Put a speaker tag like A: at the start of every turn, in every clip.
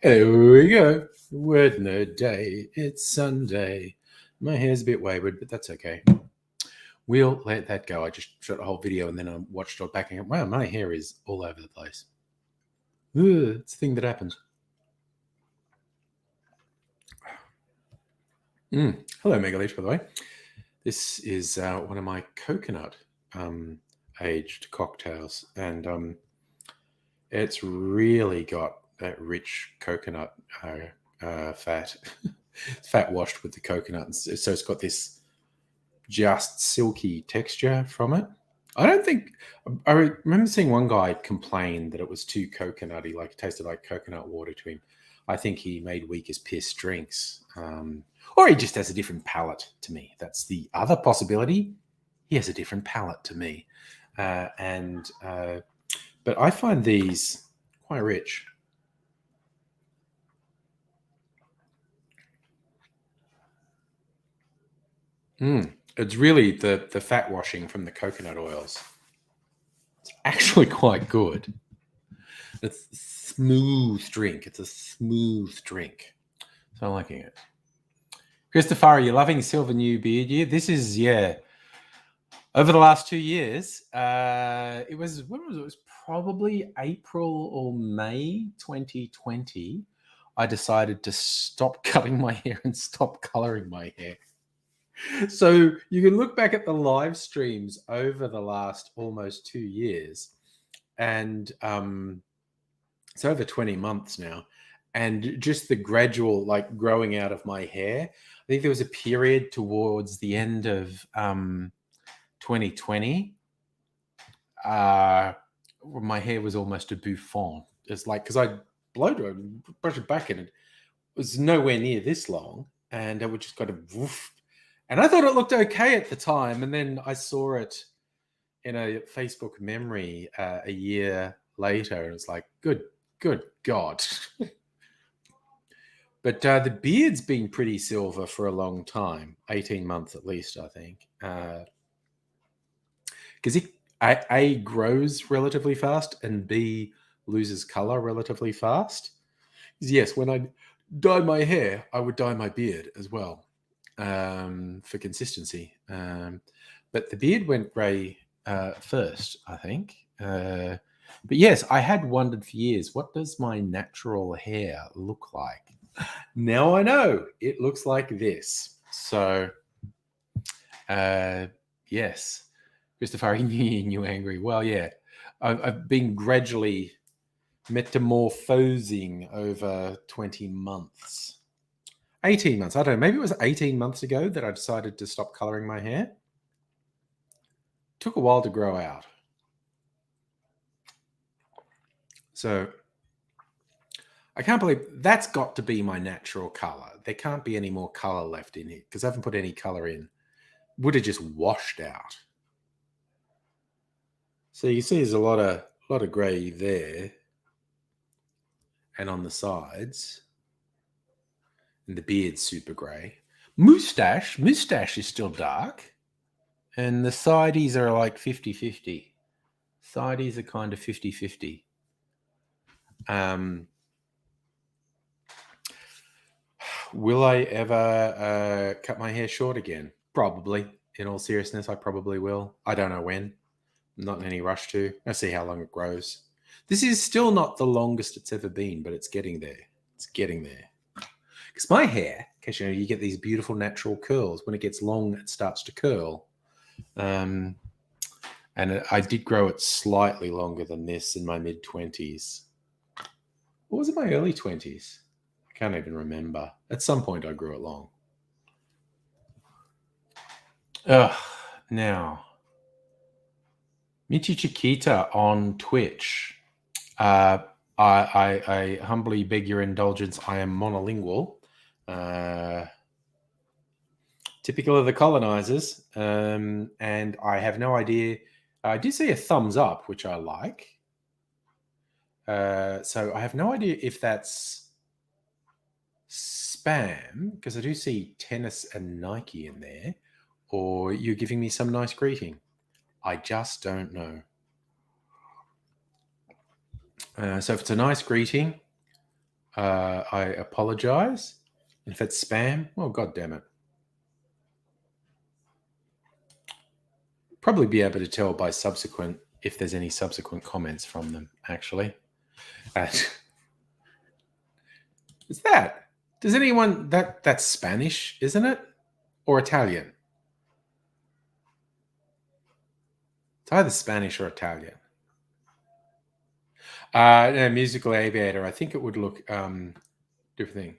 A: There we go. Word Nerd Day. It's Sunday. My hair's a bit wayward, but that's okay. We'll let that go. I just shot a whole video and then I watched it back and went, wow, my hair is all over the place. Ugh, it's a thing that happens. Hello, Megaleech, by the way. This is one of my coconut aged cocktails, and it's really got that rich coconut fat. It's fat washed with the coconut, and so it's got this just silky texture from it. I remember seeing one guy complain that it was too coconutty, like it tasted like coconut water to him. I think he made weak as piss drinks. Or he just has a different palate to me. That's the other possibility. He has a different palate to me. But I find these quite rich. It's really the fat washing from the coconut oils. It's actually quite good. It's a smooth drink. It's a smooth drink. So I'm liking it. Christopher, are you loving Silver New Beard Year? This is, over the last 2 years. It was probably April or May 2020. I decided to stop cutting my hair and stop coloring my hair. So you can look back at the live streams over the last almost 2 years, and it's over 20 months now, and just the gradual growing out of my hair. I think there was a period towards the end of 2020 where my hair was almost a bouffant. It's like, because I blow dry and brush it back, and it was nowhere near this long, and it would just kind of woof. And I thought it looked okay at the time, and then I saw it in a Facebook memory a year later, and it's like, good God. But the beard's been pretty silver for a long time, 18 months at least, I think. Because it A, grows relatively fast, and B, loses color relatively fast. Yes, when I dyed my hair, I would dye my beard as well. For consistency, but the beard went grey first, I think. But yes, I had wondered for years, what does my natural hair look like? Now I know it looks like this. So, yes, Christopher, you angry? Well, yeah, I've been gradually metamorphosing over 20 months. 18 months. I don't know. Maybe it was 18 months ago that I decided to stop coloring my hair. Took a while to grow out. So I can't believe that's got to be my natural color. There can't be any more color left in it because I haven't put any color in. Would have just washed out. So you see there's a lot of gray there and on the sides. And the beard's super grey. Moustache is still dark. And the sideys are like 50-50. Sideys are kind of 50-50. Will I ever cut my hair short again? Probably. In all seriousness, I probably will. I don't know when. I'm not in any rush to. I'll see how long it grows. This is still not the longest it's ever been, but it's getting there. It's getting there. Because my hair, because you get these beautiful natural curls. When it gets long, it starts to curl. And I did grow it slightly longer than this in my mid-20s. What was it, my early 20s? I can't even remember. At some point, I grew it long. Now, Michi Chiquita on Twitch. I humbly beg your indulgence. I am monolingual. Typical of the colonizers. And I have no idea. I did see a thumbs up, which I like. So I have no idea if that's spam, because I do see tennis and Nike in there, or you're giving me some nice greeting. I just don't know. So if it's a nice greeting, I apologize. And if it's spam, well, God damn it. Probably be able to tell by subsequent, if there's any subsequent comments from them, actually. Is that? Does anyone, that's Spanish, isn't it? Or Italian? It's either Spanish or Italian. No, musical aviator. I think it would look different thing.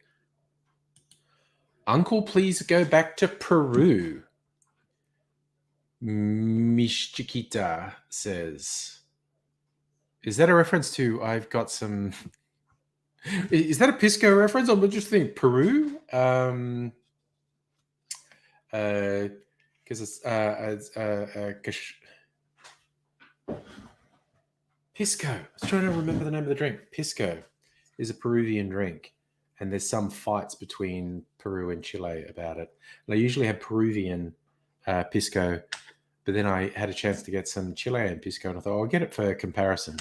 A: Uncle, please go back to Peru. Mish Chiquita says. Is that a reference to I've got some... Is that a Pisco reference? I'm just thinking Peru? Because it's Pisco. I was trying to remember the name of the drink. Pisco is a Peruvian drink, and there's some fights between Peru and Chile about it. And I usually have Peruvian Pisco, but then I had a chance to get some Chilean Pisco, and I thought, I'll get it for comparison.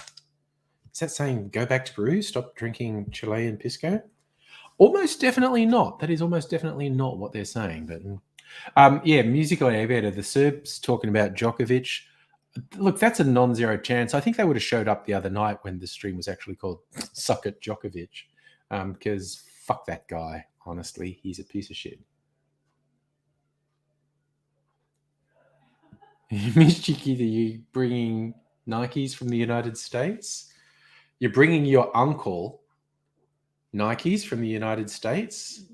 A: Is that saying go back to Peru, stop drinking Chilean Pisco? Almost definitely not. That is almost definitely not what they're saying. But yeah, musical aviator, the Serbs talking about Djokovic. Look, that's a non-zero chance. I think they would have showed up the other night when the stream was actually called Suck It Djokovic, because fuck that guy, honestly. He's a piece of shit. Miss Chiquita, you bringing Nikes from the United States? You're bringing your uncle Nikes from the United States?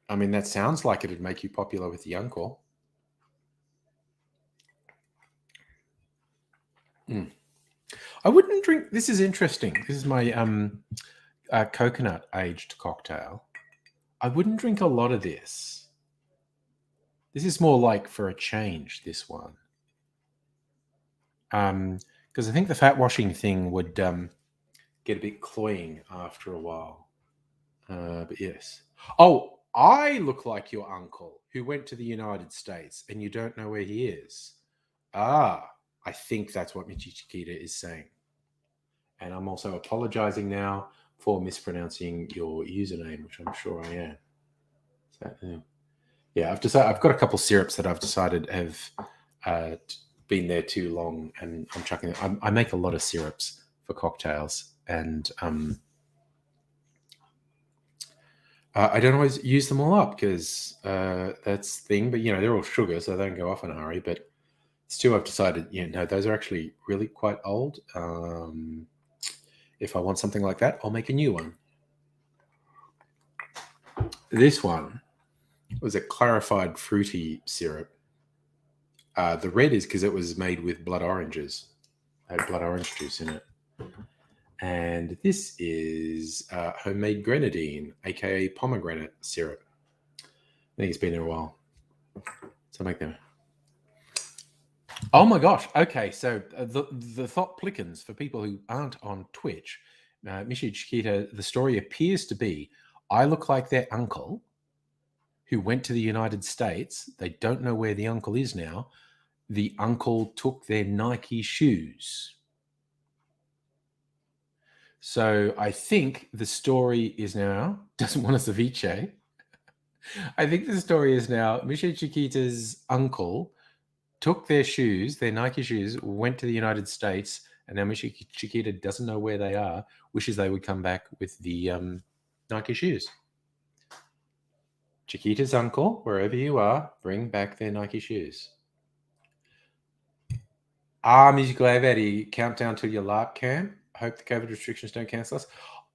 A: I mean, that sounds like it'd make you popular with the uncle. I wouldn't drink... This is interesting. This is my coconut aged cocktail. I wouldn't drink a lot of this. This is more like for a change, this one. Because I think the fat washing thing would get a bit cloying after a while. But yes. Oh, I look like your uncle who went to the United States and you don't know where he is. Ah, I think that's what Michi Chiquita is saying. And I'm also apologizing now for mispronouncing your username, which I'm sure I am. So, yeah, I've got a couple syrups that I've decided have been there too long, and I'm chucking them. I make a lot of syrups for cocktails, and I don't always use them all up because that's the thing. But they're all sugar, so they don't go off in a hurry. But still, I've decided, those are actually really quite old. If I want something like that, I'll make a new one. This one was a clarified fruity syrup. The red is because it was made with blood oranges. It had blood orange juice in it. And this is homemade grenadine, aka pomegranate syrup. I think it's been there a while. So make them. Oh my gosh. Okay, so the thought plickens for people who aren't on Twitch. Michi Chiquita, the story appears to be I look like their uncle who went to the United States. They don't know where the uncle is now. The uncle took their Nike shoes. So I think the story is now, doesn't want a ceviche. I think the story is now Michi Chiquita's uncle took their shoes, their Nike shoes, went to the United States, and now Michi Chiquita doesn't know where they are, wishes they would come back with the Nike shoes. Chiquita's uncle, wherever you are, bring back their Nike shoes. Musical Aviator, countdown to your LARP camp. Hope the COVID restrictions don't cancel us.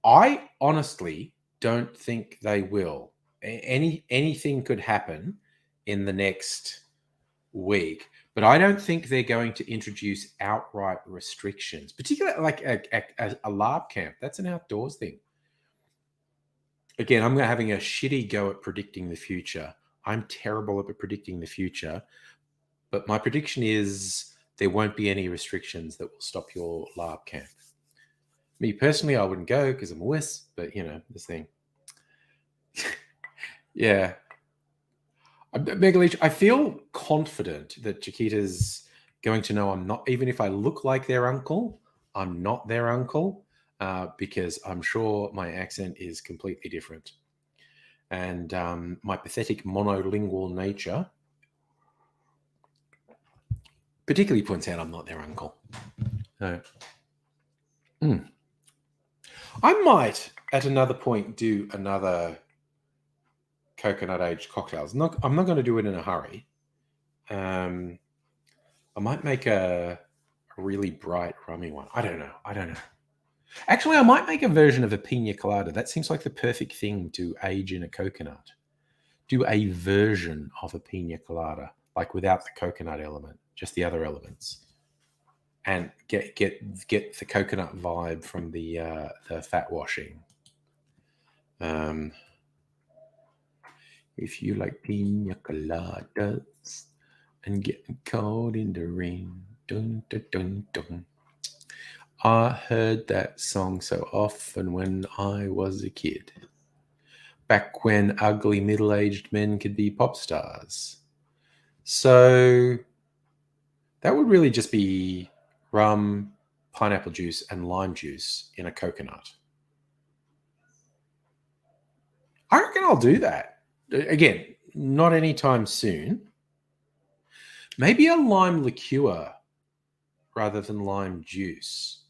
A: I honestly don't think they will. Anything could happen in the next week, but I don't think they're going to introduce outright restrictions, particularly like a LARP camp. That's an outdoors thing. Again, I'm having a shitty go at predicting the future. I'm terrible at predicting the future, but my prediction is there won't be any restrictions that will stop your LARP camp. Me personally, I wouldn't go because I'm a wuss, but this thing. Yeah. Megaleech, I feel confident that Chiquita's going to know I'm not, even if I look like their uncle, I'm not their uncle, because I'm sure my accent is completely different. And my pathetic monolingual nature particularly points out I'm not their uncle. So, I might, at another point, do another coconut aged cocktails. I'm not going to do it in a hurry. I might make a really bright rummy one. I don't know. Actually, I might make a version of a pina colada. That seems like the perfect thing to age in a coconut. Do a version of a pina colada, like without the coconut element, just the other elements, and get the coconut vibe from the fat washing. If you like pina coladas and getting caught in the rain, dun, dun, dun, dun. I heard that song so often when I was a kid. Back when ugly middle-aged men could be pop stars. So that would really just be rum, pineapple juice, and lime juice in a coconut. I reckon I'll do that. Again, not anytime soon. Maybe a lime liqueur rather than lime juice,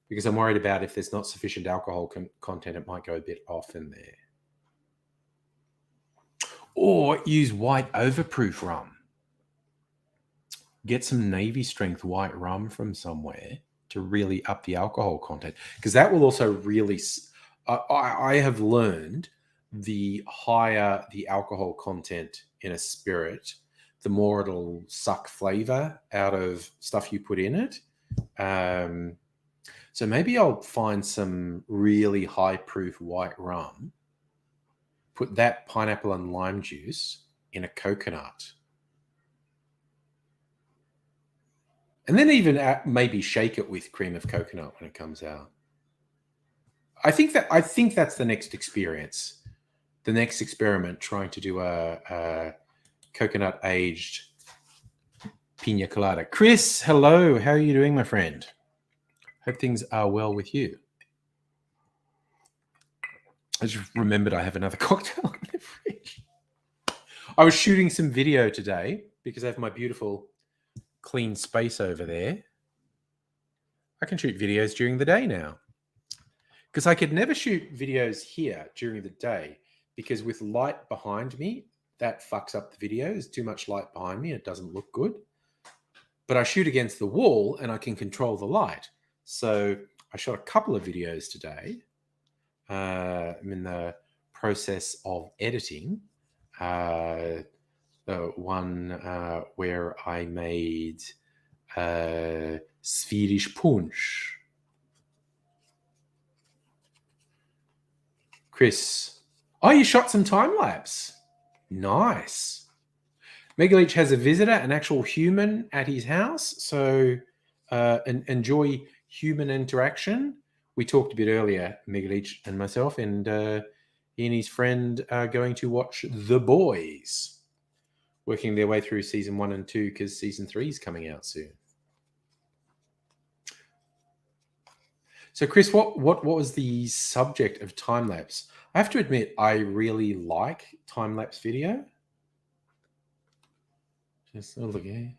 A: because I'm worried about if there's not sufficient alcohol content, it might go a bit off in there. Or use white overproof rum. Get some Navy strength white rum from somewhere to really up the alcohol content, because that will also really... I have learned the higher the alcohol content in a spirit, the more it'll suck flavor out of stuff you put in it. So maybe I'll find some really high proof white rum, put that pineapple and lime juice in a coconut, and then even maybe shake it with cream of coconut when it comes out. I think that's the next experience. The next experiment, trying to do a coconut aged pina colada. Chris, hello. How are you doing, my friend? Hope things are well with you. I just remembered I have another cocktail in the fridge. I was shooting some video today because I have my beautiful clean space over there. I can shoot videos during the day now, because I could never shoot videos here during the day, because with light behind me, that fucks up the video. There's too much light behind me. It doesn't look good. But I shoot against the wall and I can control the light. So I shot a couple of videos today. I'm in the process of editing. The one where I made Swedish punch. Chris, oh, you shot some time lapse. Nice. Megaleech has a visitor, an actual human at his house. So enjoy human interaction. We talked a bit earlier, Megaleech and myself, and he and his friend are going to watch The Boys, working their way through season 1 and 2, because season 3 is coming out soon. So, Chris, what was the subject of time lapse? I have to admit, I really like time lapse video. Just look here.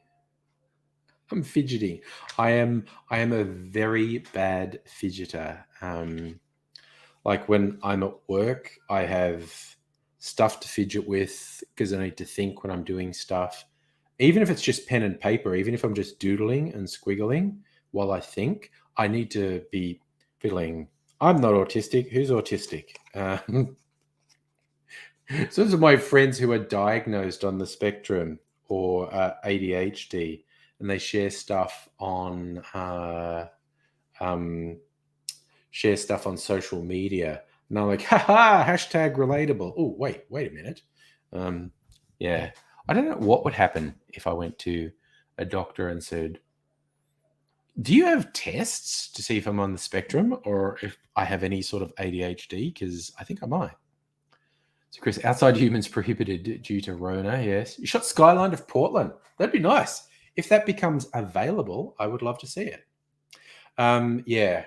A: I'm fidgeting. I am a very bad fidgeter. Like when I'm at work, I have stuff to fidget with because I need to think when I'm doing stuff. Even if it's just pen and paper, even if I'm just doodling and squiggling while I think, I need to be fiddling. I'm not autistic. Who's autistic? So those are my friends who are diagnosed on the spectrum or ADHD, and they share stuff on social media. And I'm like, haha, hashtag relatable. Oh, wait a minute. Yeah. I don't know what would happen if I went to a doctor and said, do you have tests to see if I'm on the spectrum or if I have any sort of ADHD? Because I think I might. So, Chris, outside humans prohibited due to Rona, yes. You shot Skyline of Portland. That'd be nice. If that becomes available, I would love to see it. Yeah.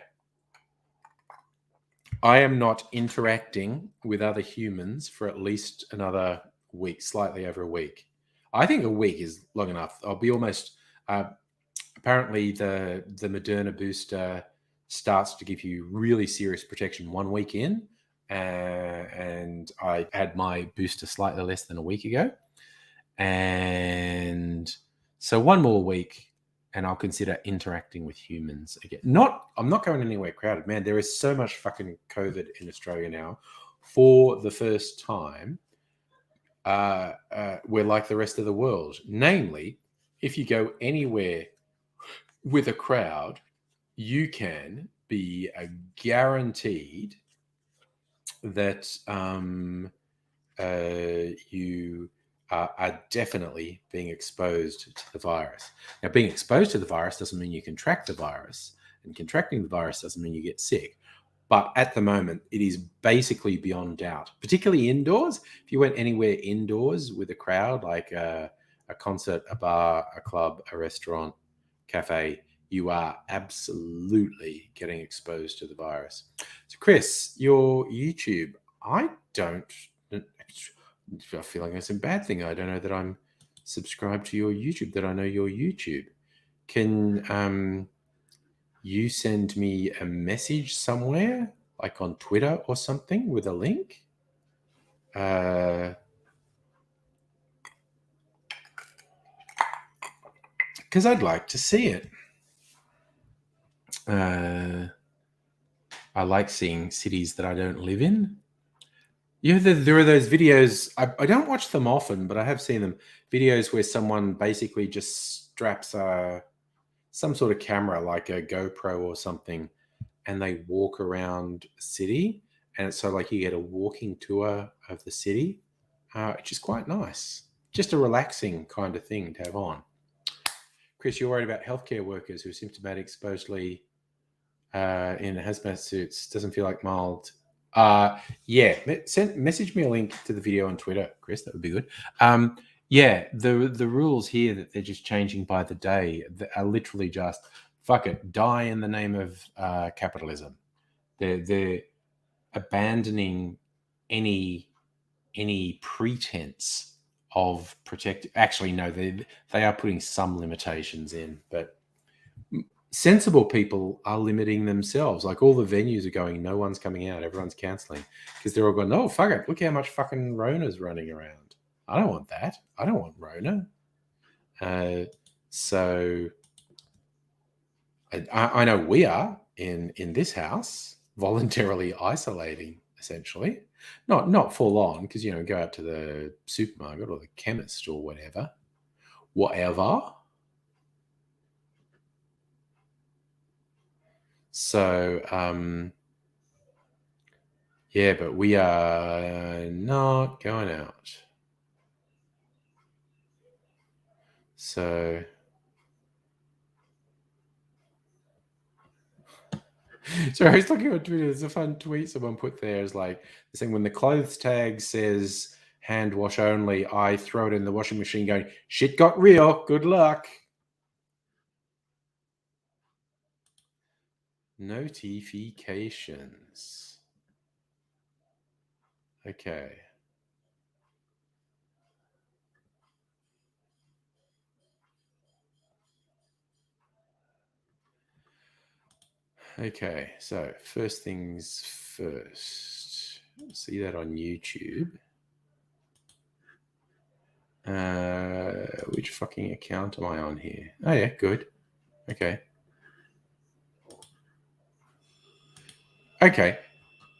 A: I am not interacting with other humans for at least another week, slightly over a week. I think a week is long enough. I'll be almost... apparently, the Moderna booster starts to give you really serious protection 1 week in. And I had my booster slightly less than a week ago. And so 1 more week, and I'll consider interacting with humans again. I'm not going anywhere crowded. Man, there is so much fucking COVID in Australia now. For the first time, we're like the rest of the world. Namely, if you go anywhere with a crowd, you can be guaranteed that you are definitely being exposed to the virus. Now, being exposed to the virus doesn't mean you contract the virus, and contracting the virus doesn't mean you get sick. But at the moment, it is basically beyond doubt, particularly indoors. If you went anywhere indoors with a crowd, like a concert, a bar, a club, a restaurant, cafe, you are absolutely getting exposed to the virus. So, Chris, your YouTube, I feel like it's a bad thing. I don't know that I'm subscribed to your YouTube, that I know your YouTube. Can you send me a message somewhere, like on Twitter or something, with a link? Because I'd like to see it. I like seeing cities that I don't live in. Yeah, there are those videos. I don't watch them often, but I have seen them. Videos where someone basically just straps some sort of camera, like a GoPro or something, and they walk around a city. And it's so like you get a walking tour of the city, which is quite nice. Just a relaxing kind of thing to have on. Chris, you're worried about healthcare workers who are symptomatic, supposedly in hazmat suits. Doesn't feel like mild. Yeah, message me a link to the video on Twitter, Chris. That would be good. Yeah, the rules here that they're just changing by the day are literally just fuck it, die in the name of capitalism. They're abandoning any pretense of protect. Actually, no, they are putting some limitations in, but sensible people are limiting themselves. Like all the venues are going, no one's coming out, everyone's cancelling because they're all going, oh, fuck it, look how much fucking Rona's running around. I don't want that. I don't want Rona. So I know we are in this house voluntarily isolating, essentially. Not full on, because, go out to the supermarket or the chemist or whatever. So, yeah, but we are not going out. So I was looking on Twitter. There's a fun tweet someone put there. It's like saying, when the clothes tag says hand wash only, I throw it in the washing machine going, shit got real. Good luck. Notifications. Okay. Okay, so first things first. See that on YouTube. Which fucking account am I on here? Oh yeah, good. Okay. Okay.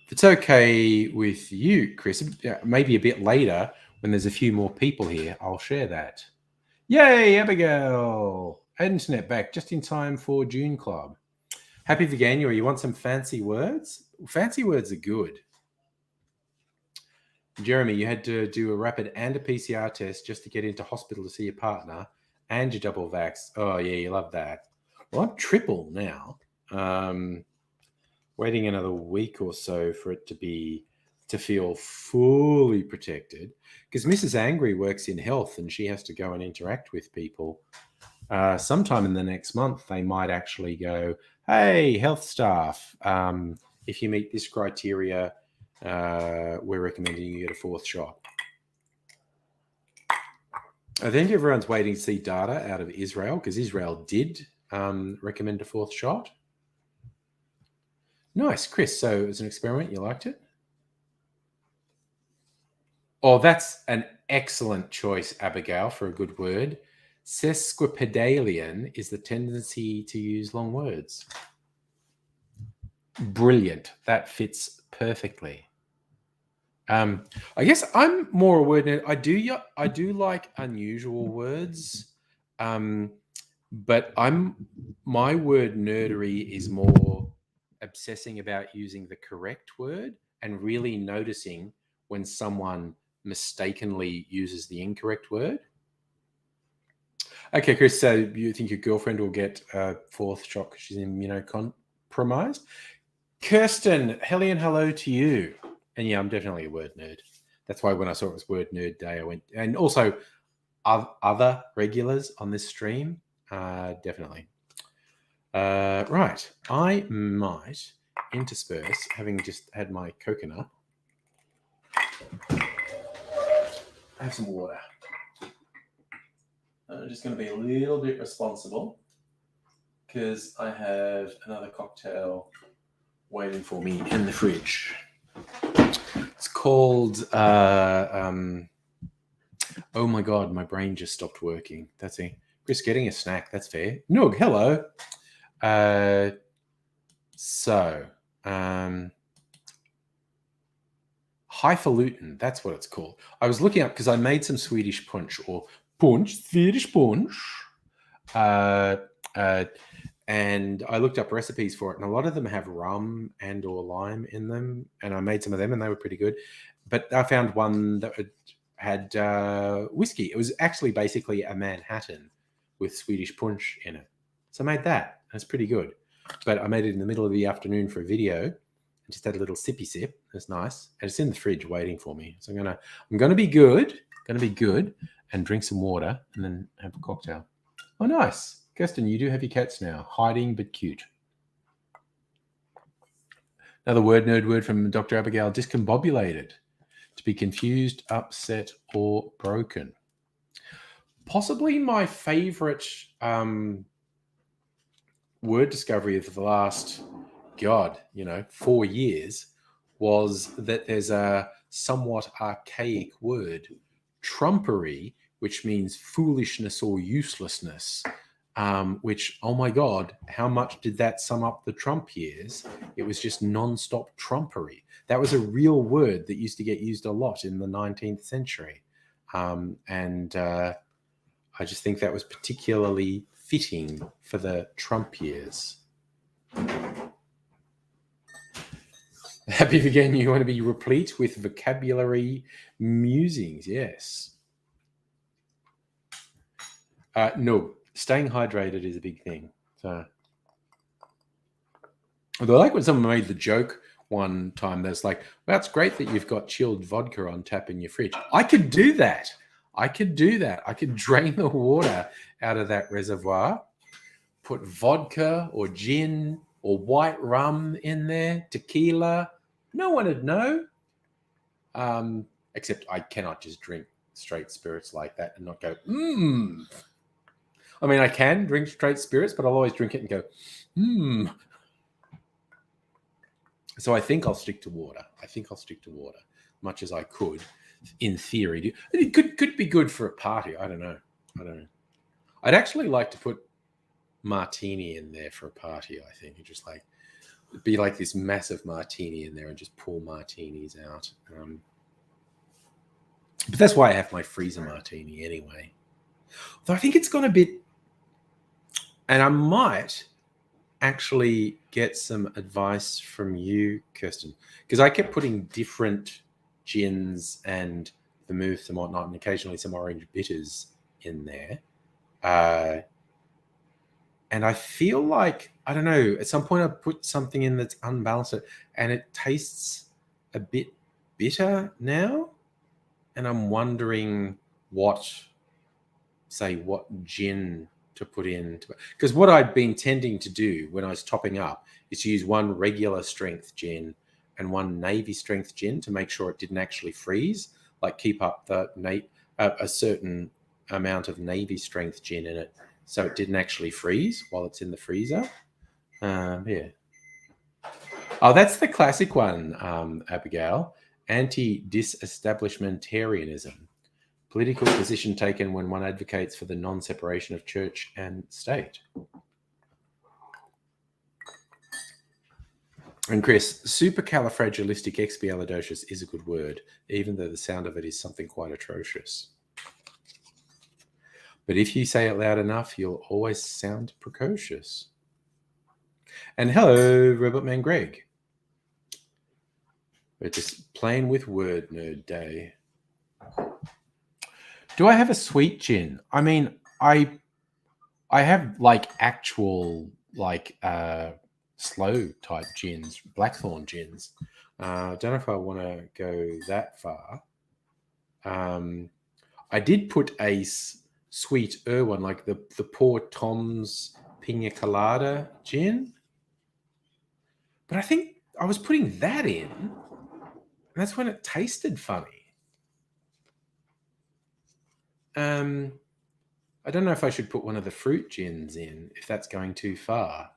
A: If it's okay with you, Chris, maybe a bit later when there's a few more people here, I'll share that. Yay, Abigail! Internet back just in time for June Club. Happy Veganuary. You want some fancy words? Fancy words are good. Jeremy, you had to do a rapid and a PCR test just to get into hospital to see your partner, and your double vax. Oh yeah, you love that. Well, I'm triple now. Waiting another week or so for it to feel fully protected, because Mrs. Angry works in health and she has to go and interact with people. Sometime in the next month, they might actually go, "Hey, health staff, if you meet this criteria, we're recommending you get a 4th shot." I think everyone's waiting to see data out of Israel, because Israel did recommend a 4th shot. Nice, Chris. So it was an experiment. You liked it? Oh, that's an excellent choice, Abigail, for a good word. Sesquipedalian is the tendency to use long words. Brilliant. That fits perfectly. I guess I'm more a word nerd. I do like unusual words, but my word nerdery is more obsessing about using the correct word and really noticing when someone mistakenly uses the incorrect word. Okay, Chris, so you think your girlfriend will get a 4th shot because she's immunocompromised? Kirsten, Hellion, hello to you. And yeah, I'm definitely a word nerd. That's why when I saw it was Word Nerd Day, I went. And also other regulars on this stream, definitely. Right, I might intersperse, having just had my coconut, have some water. I'm just going to be a little bit responsible because I have another cocktail waiting for me in the fridge. It's called, oh my God, my brain just stopped working. That's it. Chris getting a snack, that's fair. Noog, hello. Highfalutin, that's what it's called. I was looking up because I made some Swedish punch, Swedish punch. And I looked up recipes for it, and a lot of them have rum and or lime in them, and I made some of them, and they were pretty good. But I found one that had whiskey. It was actually basically a Manhattan with Swedish punch in it. So I made that. That's pretty good. But I made it in the middle of the afternoon for a video, and just had a little sippy sip. It's nice, and it's in the fridge waiting for me. So I'm gonna be good. Gonna be good, and drink some water, and then have a cocktail. Oh, nice. Kirsten, you do have your cats now. Hiding but cute. Another word nerd word from Dr. Abigail, discombobulated. To be confused, upset, or broken. Possibly my favorite word discovery of the last, 4 years was that there's a somewhat archaic word, trumpery, which means foolishness or uselessness. Which, oh my God, how much did that sum up the Trump years? It was just nonstop trumpery. That was a real word that used to get used a lot in the 19th century. And I just think that was particularly fitting for the Trump years. Happy again, you want to be replete with vocabulary musings, yes. No. Staying hydrated is a big thing. So, although I like when someone made the joke one time, that's like, well, it's great that you've got chilled vodka on tap in your fridge. I could do that. I could drain the water out of that reservoir, put vodka or gin or white rum in there, tequila. No one would know. Except I cannot just drink straight spirits like that and not go, I mean, I can drink straight spirits, but I'll always drink it and go, So I think I'll stick to water. Much as I could, in theory. It could be good for a party. I don't know. I'd actually like to put martini in there for a party, I think. It'd just be like this massive martini in there and just pour martinis out. But that's why I have my freezer martini anyway. Though I think it's gone a bit... And I might actually get some advice from you, Kirsten, because I kept putting different gins and vermouths and whatnot, and occasionally some orange bitters in there. And I feel like, I don't know, at some point I put something in that's unbalanced, and it tastes a bit bitter now. And I'm wondering what gin to put in. Because what I'd been tending to do when I was topping up is to use one regular strength gin and one navy strength gin to make sure it didn't actually freeze, like keep up a certain amount of navy strength gin in it so it didn't actually freeze while it's in the freezer. Yeah. Oh, that's the classic one, Abigail. Anti-disestablishmentarianism. Political position taken when one advocates for the non-separation of church and state. And Chris, supercalifragilisticexpialidocious is a good word, even though the sound of it is something quite atrocious. But if you say it loud enough, you'll always sound precocious. And hello, Robotman Greg. We're just playing with word nerd day. Do I have a sweet gin? I mean, I have like actual like slow type gins, blackthorn gins. I don't know if I want to go that far. I did put a sweeter one, like the Poor Tom's Pina Colada gin, but I think I was putting that in, and that's when it tasted funny. I don't know if I should put one of the fruit gins in, if that's going too far.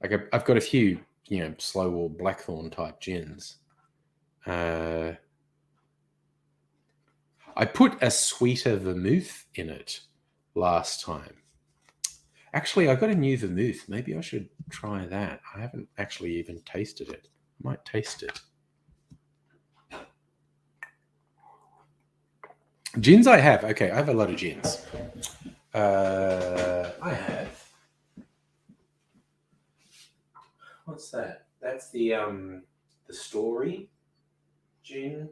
A: Like I've got a few, slow or blackthorn type gins. I put a sweeter vermouth in it last time. Actually, I got a new vermouth. Maybe I should try that. I haven't actually even tasted it. I might taste it. Gins I have. Okay, I have a lot of gins. I have. What's that? That's the Story gin.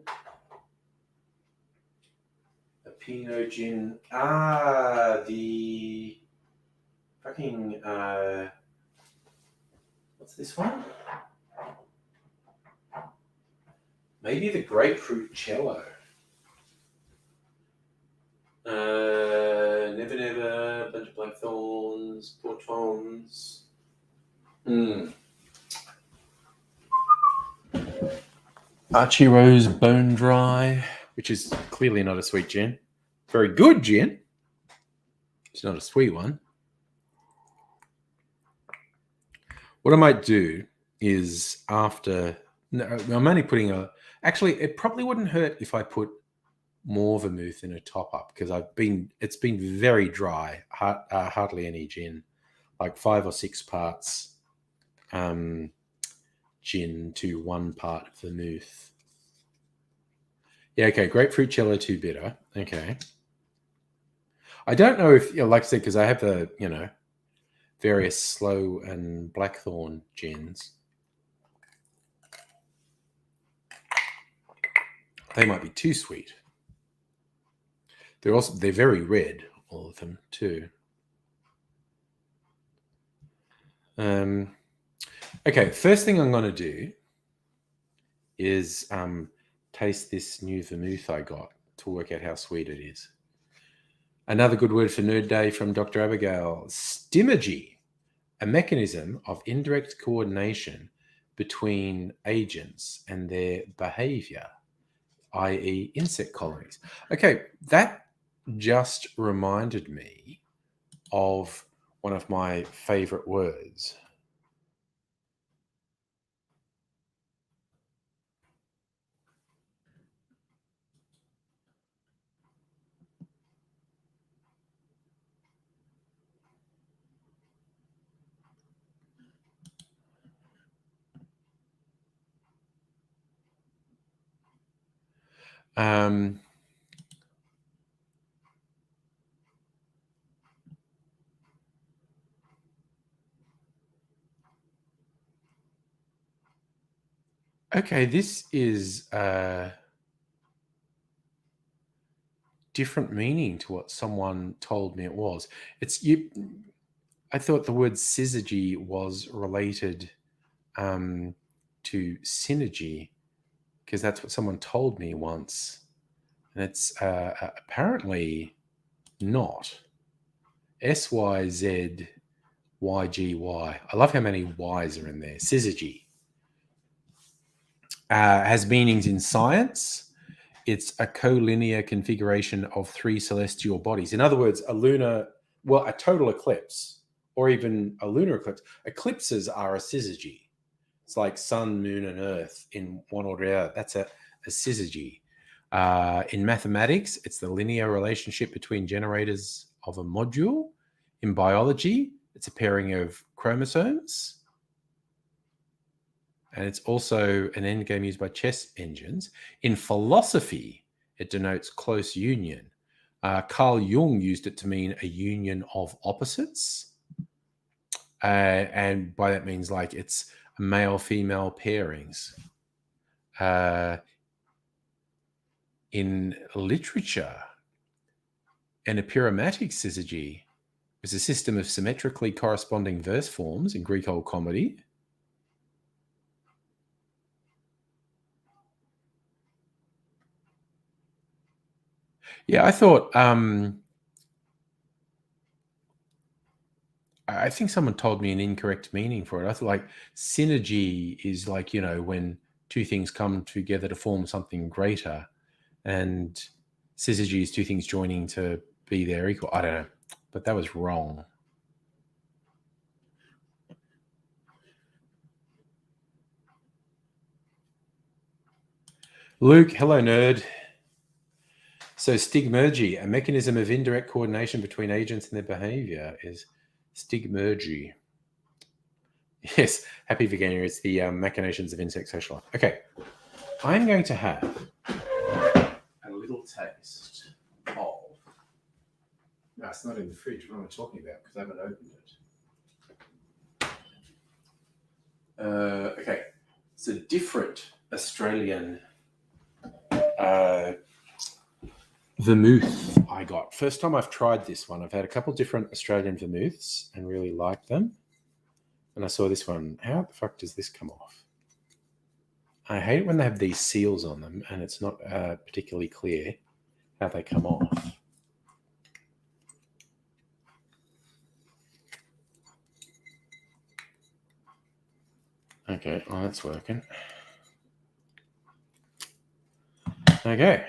A: A Pinot gin. The fucking what's this one? Maybe the grapefruit cello. Never Never, bunch of blackthorns, portons. Archie Rose Bone Dry, which is clearly not a sweet gin. Very good gin. It's not a sweet one. What I might do is I'm only putting actually, it probably wouldn't hurt if I put more vermouth in a top up, because it's been very dry, hardly any gin, like 5 or 6 parts gin to 1 part vermouth. Yeah, okay, grapefruit cello too bitter. Okay. I don't know if, like I said, because I have the, various slow and blackthorn gins. They might be too sweet. They're very red, all of them too. Okay, first thing I'm going to do is taste this new vermouth I got to work out how sweet it is. Another good word for Nerd Day from Dr. Abigail. Syzygy, a mechanism of indirect coordination between agents and their behavior, i.e. insect colonies. Okay, that just reminded me of one of my favorite words. Okay, this is different meaning to what someone told me it was. I thought the word syzygy was related to synergy because that's what someone told me once, and it's apparently not. SYZYGY. I love how many Y's are in there. Syzygy has meanings in science. It's a collinear configuration of three celestial bodies. In other words, a total eclipse, or even a lunar eclipse. Eclipses are a syzygy. It's like sun, moon, and earth in one order. Out. That's a syzygy. In mathematics, it's the linear relationship between generators of a module. In biology, it's a pairing of chromosomes. And it's also an endgame used by chess engines. In philosophy, it denotes close union. Carl Jung used it to mean a union of opposites. And by that means like it's male-female pairings. In literature, an epirematic syzygy is a system of symmetrically corresponding verse forms in Greek Old Comedy. Yeah, I thought I think someone told me an incorrect meaning for it. I thought like synergy is like, when two things come together to form something greater, and syzygy is two things joining to be their equal. I don't know, but that was wrong. Luke, hello, nerd. So stigmergy, a mechanism of indirect coordination between agents and their behavior, is stigmergy. Yes, happy veganuary. It's the machinations of insect social life. Okay, I'm going to have a little taste of. No, it's not in the fridge. What am I talking about? Because I haven't opened it. Okay, it's a different Australian vermouth I got. First time I've tried this one. I've had a couple different Australian vermouths and really liked them. And I saw this one. How the fuck does this come off? I hate it when they have these seals on them and it's not particularly clear how they come off. Okay, well, that's working. Okay.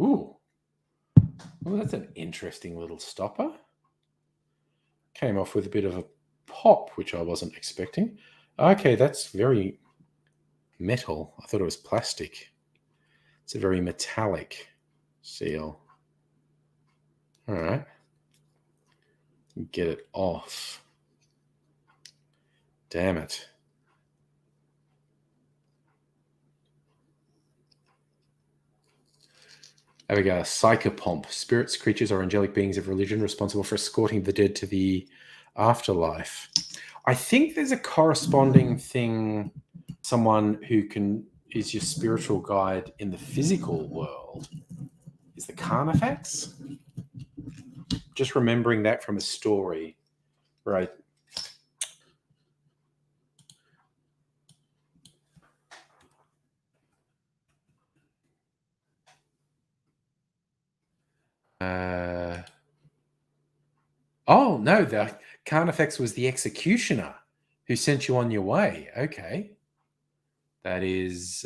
A: Ooh. Well, that's an interesting little stopper. Came off with a bit of a pop, which I wasn't expecting. Okay, that's very metal. I thought it was plastic. It's a very metallic seal. All right. Get it off. Damn it. There we go. Psychopomp. Spirits, creatures, or angelic beings of religion responsible for escorting the dead to the afterlife. I think there's a corresponding thing. Someone who is your spiritual guide in the physical world is the Carnifex. Just remembering that from a story, right? Oh, no, the Carnifex was the executioner who sent you on your way. Okay. That is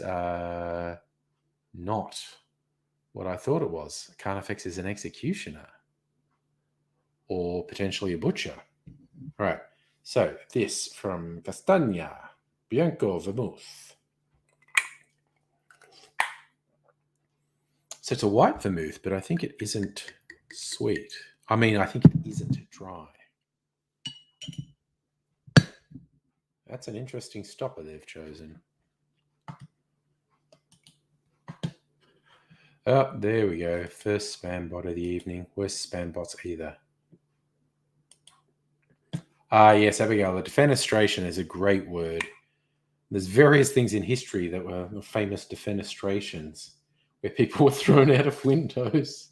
A: not what I thought it was. Carnifex is an executioner or potentially a butcher. All right. So this from Castagna, Bianco Vermouth. So it's a white vermouth, but I think it isn't sweet. I mean, I think it isn't dry. That's an interesting stopper they've chosen. Oh, there we go. First spam bot of the evening. Worst spam bots either. Yes, Abigail, the defenestration is a great word. There's various things in history that were famous defenestrations where people were thrown out of windows.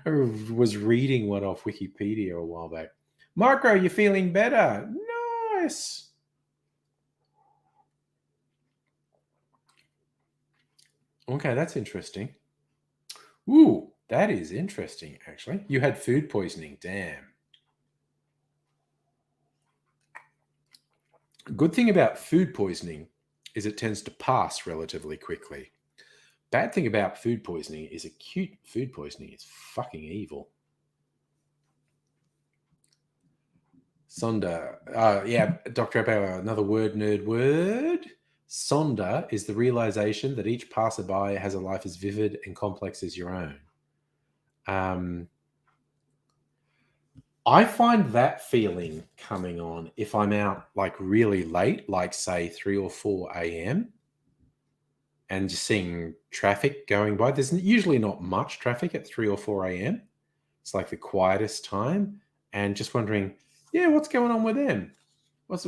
A: I was reading one off Wikipedia a while back. Marco, you feeling better? Nice. Okay, that's interesting. Ooh, that is interesting, actually. You had food poisoning. Damn. Good thing about food poisoning is it tends to pass relatively quickly. Bad thing about food poisoning is acute food poisoning is fucking evil. Sonda. Yeah, Dr. Abel, another word nerd word. Sonda is the realization that each passerby has a life as vivid and complex as your own. I find that feeling coming on if I'm out like really late, like say 3 or 4 a.m., and just seeing traffic going by. There's usually not much traffic at 3 or 4 a.m. It's like the quietest time, and just wondering, yeah, what's going on with them? What's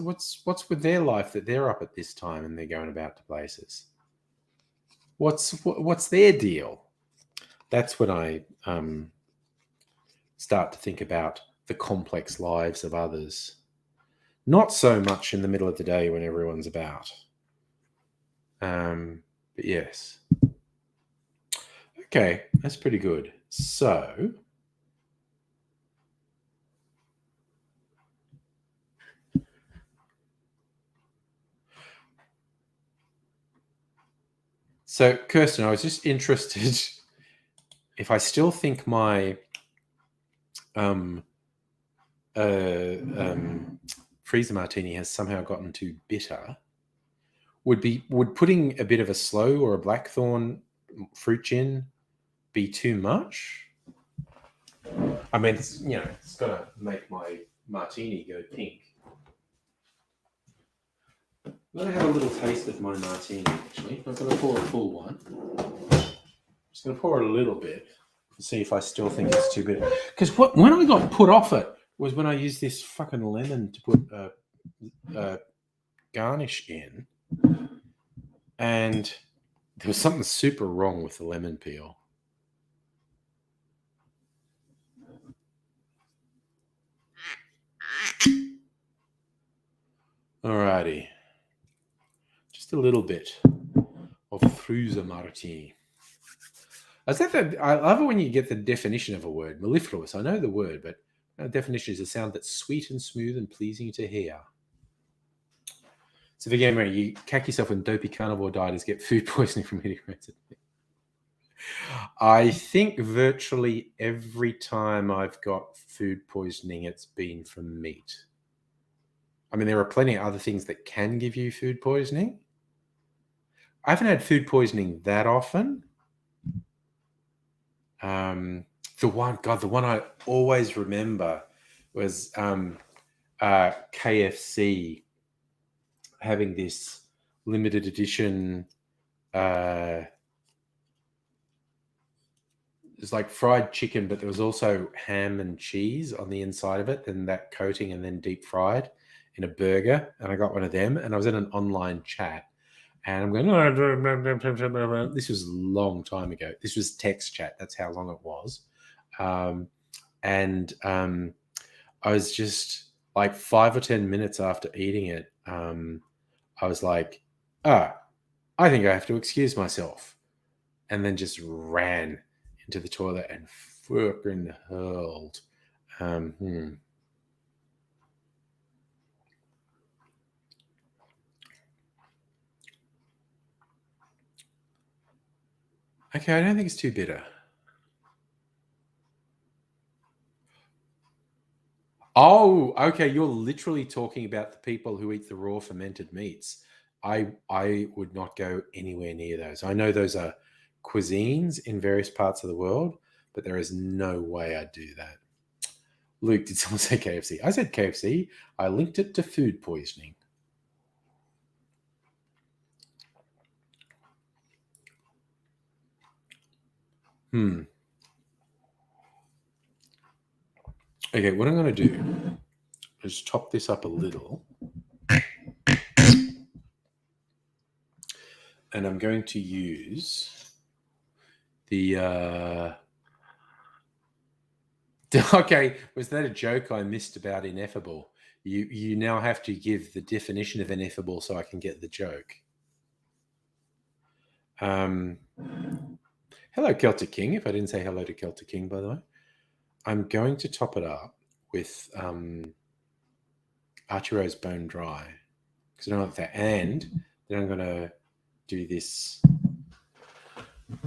A: with their life that they're up at this time and they're going about to places? What's their deal? That's when I start to think about the complex lives of others. Not so much in the middle of the day when everyone's about. But yes. Okay, that's pretty good. So Kirsten, I was just interested if I still think my freezer martini has somehow gotten too bitter. Would putting a bit of a sloe or a blackthorn fruit gin be too much? I mean, it's gonna make my martini go pink. I'm gonna have a little taste of my martini. Actually, I'm not gonna pour a full one. I'm just gonna pour a little bit to see if I still think it's too bitter. Because when I got put off it was when I used this fucking lemon to put garnish in, and there was something super wrong with the lemon peel. Alrighty. Just a little bit of Fruza Martini. I love it when you get the definition of a word. Mellifluous, I know the word, but the definition is a sound that's sweet and smooth and pleasing to hear. So again, where you cack yourself when dopey carnivore dieters get food poisoning from eating rancid meat. I think virtually every time I've got food poisoning, it's been from meat. I mean, there are plenty of other things that can give you food poisoning. I haven't had food poisoning that often. The one I always remember was KFC having this limited edition. It's like fried chicken, but there was also ham and cheese on the inside of it, and that coating, and then deep fried in a burger. And I got one of them, and I was in an online chat, and I'm going, this was a long time ago. This was text chat. That's how long it was. I was just like 5 or 10 minutes after eating it. I was like, I think I have to excuse myself. And then just ran into the toilet and fucking hurled. Okay, I don't think it's too bitter. Oh, okay. You're literally talking about the people who eat the raw fermented meats. I would not go anywhere near those. I know those are cuisines in various parts of the world, but there is no way I'd do that. Luke, did someone say KFC? I said KFC. I linked it to food poisoning. Okay, what I'm going to do, Just top this up a little. And I'm going to use the... Okay, was that a joke I missed about ineffable? You now have to give the definition of ineffable so I can get the joke. Hello, Celtic King. If I didn't say hello to Celtic King, by the way. I'm going to top it up with Archero's Bone Dry. Because I don't like that. And then I'm going to do this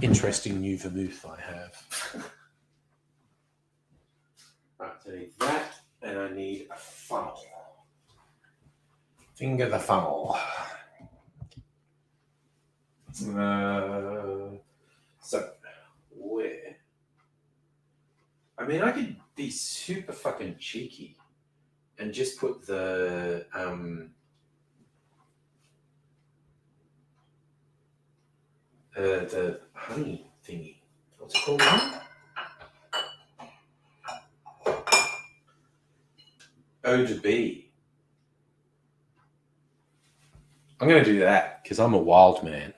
A: interesting new vermouth I have. Right, so I need that, and I need a funnel. Finger the funnel. So, where? I mean, I could be super fucking cheeky and just put the honey thingy. What's it called? Eau de bee. I'm going to do that because I'm a wild man.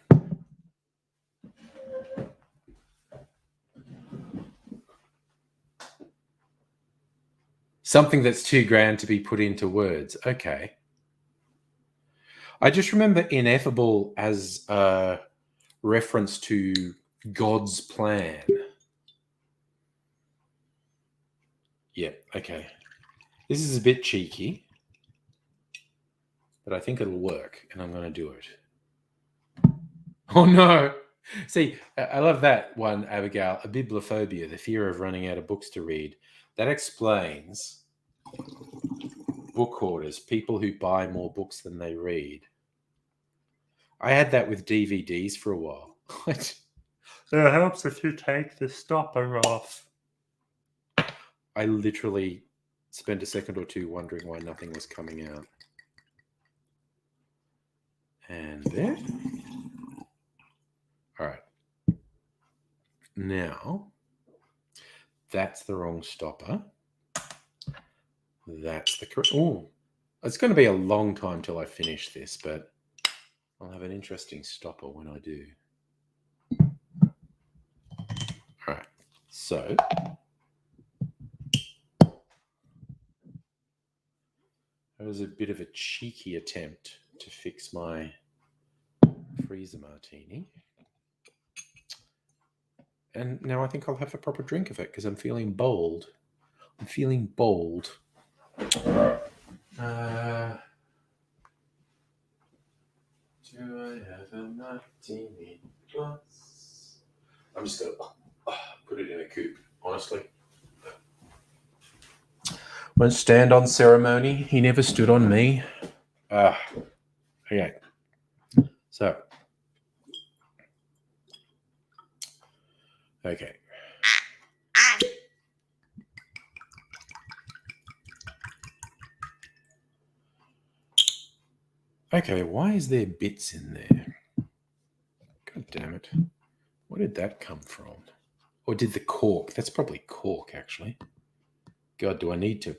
A: Something that's too grand to be put into words. Okay. I just remember ineffable as a reference to God's plan. Yeah, okay. This is a bit cheeky, but I think it'll work, and I'm going to do it. Oh, no. See, I love that one, Abigail. A bibliophobia, the fear of running out of books to read. That explains book hoarders, people who buy more books than they read. I had that with DVDs for a while. It helps if you take the stopper off. I literally spent a second or two wondering why nothing was coming out. And there. All right. Now, that's the wrong stopper. That's the correct... Oh, it's going to be a long time till I finish this, but I'll have an interesting stopper when I do. All right. So... that was a bit of a cheeky attempt to fix my freezer martini. And now I think I'll have a proper drink of it because I'm feeling bold. I'm feeling bold. Do I have a martini glass? I'm just going to put it in a coupe, honestly. Won't stand on ceremony. He never stood on me. Okay. So. Okay. Okay, why is there bits in there? God damn it. Where did that come from? Or did the cork? That's probably cork, actually. God, do I need to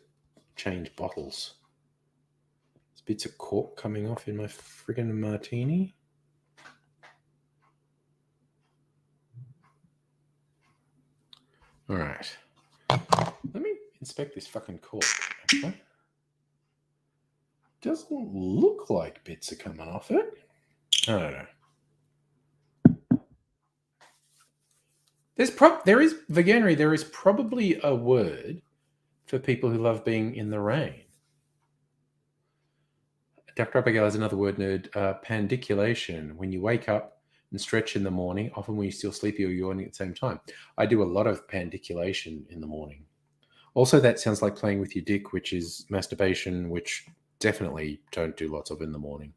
A: change bottles? There's bits of cork coming off in my friggin' martini. All right. Let me inspect this fucking cork, actually. Doesn't look like bits are coming off it. I don't know. There is veganuary. There is probably a word for people who love being in the rain. Dr. Abigail has another word nerd, pandiculation. When you wake up and stretch in the morning, often when you're still sleepy or yawning at the same time. I do a lot of pandiculation in the morning. Also, that sounds like playing with your dick, which is masturbation, which definitely don't do lots of in the morning.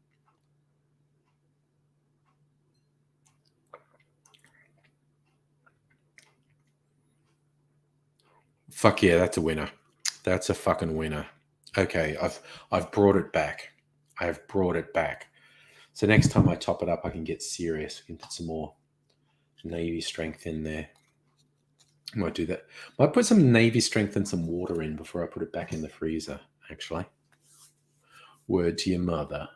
A: Fuck yeah, that's a winner. That's a fucking winner. Okay, I've brought it back. I have brought it back. So next time I top it up, I can get serious. We can put some more Navy strength in there. I might do that. I might put some Navy strength and some water in before I put it back in the freezer, actually. Word to your mother.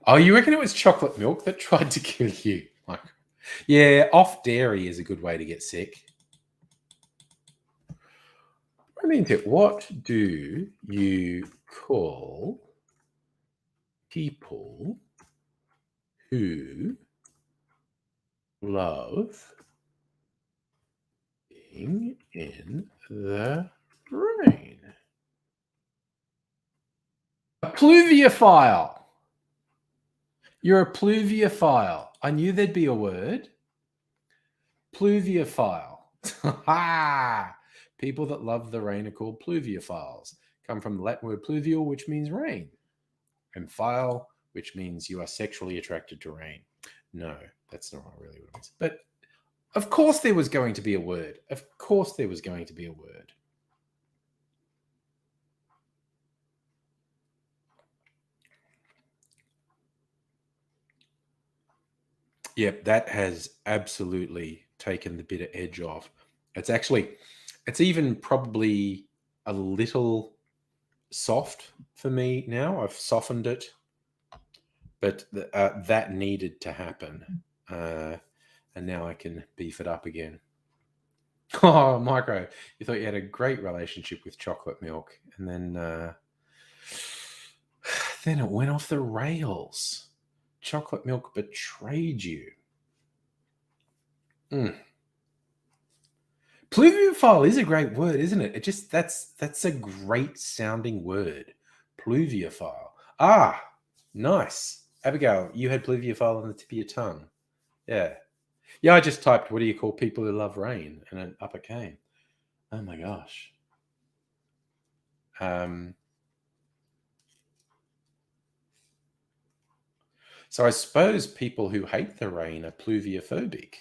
A: Oh, you reckon it was chocolate milk that tried to kill you? Like, yeah, off dairy is a good way to get sick. I mean, what do you call people who love being in the rain? A pluviophile. You're a pluviophile. I knew there'd be a word. Pluviophile. People that love the rain are called pluviophiles. Come from the Latin word pluvial, which means rain, and phile, which means you are sexually attracted to rain. No, that's not really what it means. But of course there was going to be a word. Of course there was going to be a word. Yep, that has absolutely taken the bit of edge off. It's even probably a little soft for me now. I've softened it, but that needed to happen. And now I can beef it up again. Oh, Micro, you thought you had a great relationship with chocolate milk, and then then it went off the rails. Chocolate milk betrayed you. Pluviophile is a great word, isn't it? It just that's a great sounding word. Pluviophile. Ah, nice. Abigail, you had pluviophile on the tip of your tongue. Yeah. Yeah, I just typed, what do you call people who love rain? And an up it came. Oh my gosh. So I suppose people who hate the rain are pluviophobic.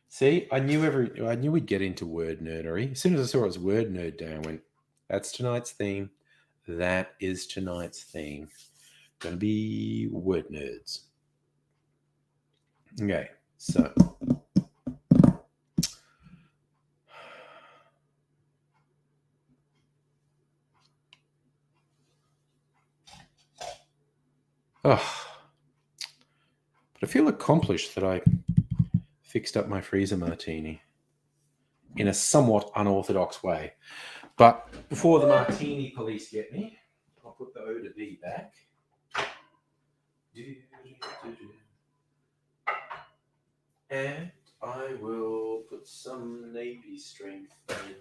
A: See, I knew we'd get into word nerdery. As soon as I saw it was word nerd day, I went, that's tonight's theme. That is tonight's theme. Gonna be word nerds. Okay, so but I feel accomplished that I fixed up my freezer martini in a somewhat unorthodox way. But before the martini police get me, I'll put the O to B back. And I will put some navy strength in.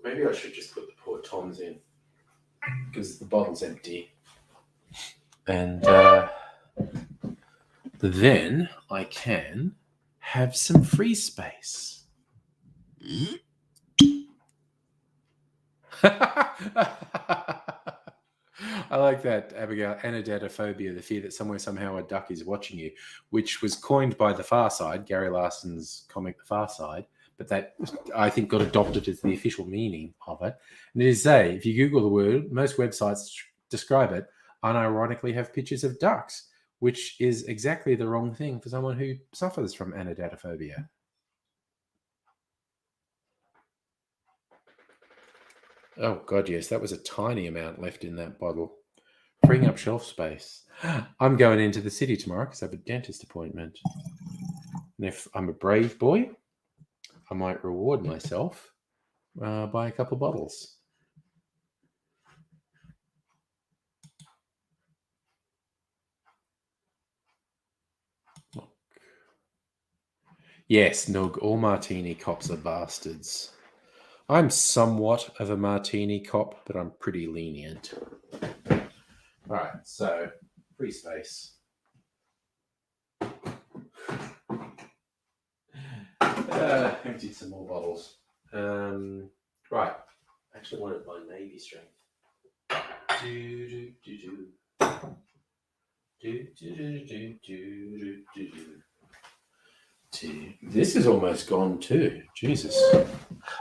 A: Maybe I should just put the poor Toms in because the bottle's empty. And then I can have some free space. I like that, Abigail. Anodatophobia, the fear that somewhere, somehow, a duck is watching you, which was coined by The Far Side, Gary Larson's comic The Far Side, but that, I think, got adopted as the official meaning of it. And it is say, if you Google the word, most websites describe it, unironically have pictures of ducks, which is exactly the wrong thing for someone who suffers from anodatophobia. Oh, God, yes. That was a tiny amount left in that bottle. Freeing up shelf space. I'm going into the city tomorrow because I have a dentist appointment. And if I'm a brave boy, I might reward myself by a couple of bottles. Yes, Nug, all martini cops are bastards. I'm somewhat of a martini cop, but I'm pretty lenient. All right, so free space. Emptied some more bottles. Right, actually wanted my navy strength. This is almost gone too. Jesus.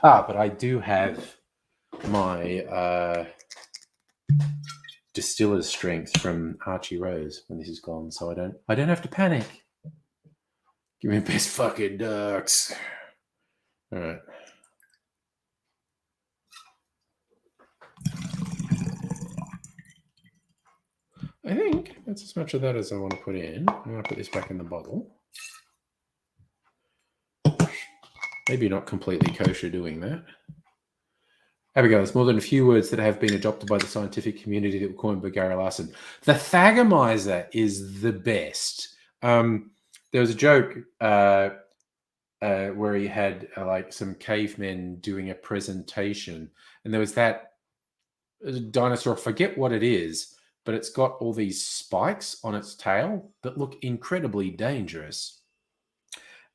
A: But I do have my distiller's strength from Archie Rose when this is gone, so I don't have to panic. Give me best fucking ducks. All right. I think that's as much of that as I want to put in. I'm going to put this back in the bottle. Maybe not completely kosher doing that. There we go. There's more than a few words that have been adopted by the scientific community that were coined by Gary Larson. The thagomizer is the best. There was a joke where he had like some cavemen doing a presentation, and there was that dinosaur, forget what it is, but it's got all these spikes on its tail that look incredibly dangerous.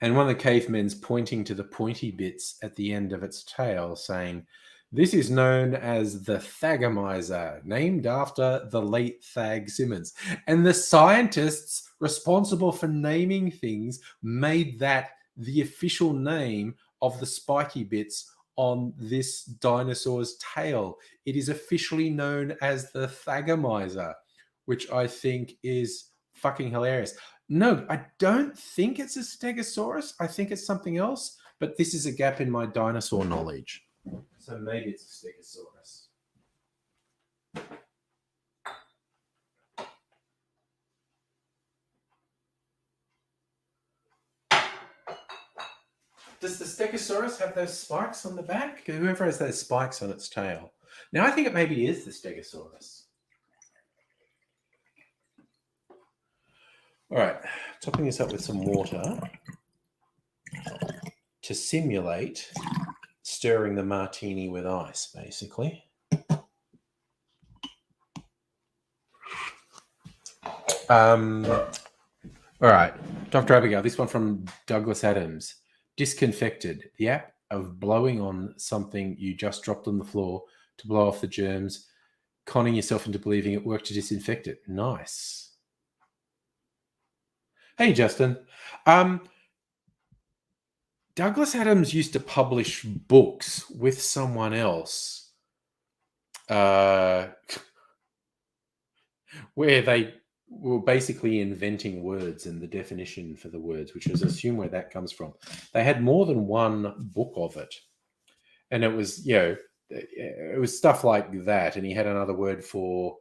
A: And one of the cavemen's pointing to the pointy bits at the end of its tail, saying, "This is known as the thagomizer, named after the late Thag Simmons." And the scientists responsible for naming things made that the official name of the spiky bits on this dinosaur's tail. It is officially known as the thagomizer, which I think is fucking hilarious. No, I don't think it's a stegosaurus. I think it's something else, but this is a gap in my dinosaur knowledge. So maybe it's a stegosaurus. Does the stegosaurus have those spikes on the back? Whoever has those spikes on its tail. Now, I think it maybe is the stegosaurus. All right, topping this up with some water to simulate stirring the martini with ice, basically. All right, Dr. Abigail, this one from Douglas Adams. Disconfected, the act of blowing on something you just dropped on the floor to blow off the germs, conning yourself into believing it worked to disinfect it. Nice. Hey, Justin. Douglas Adams used to publish books with someone else where they were basically inventing words and the definition for the words, which is assume where that comes from. They had more than one book of it. And it was, it was stuff like that. And he had another word for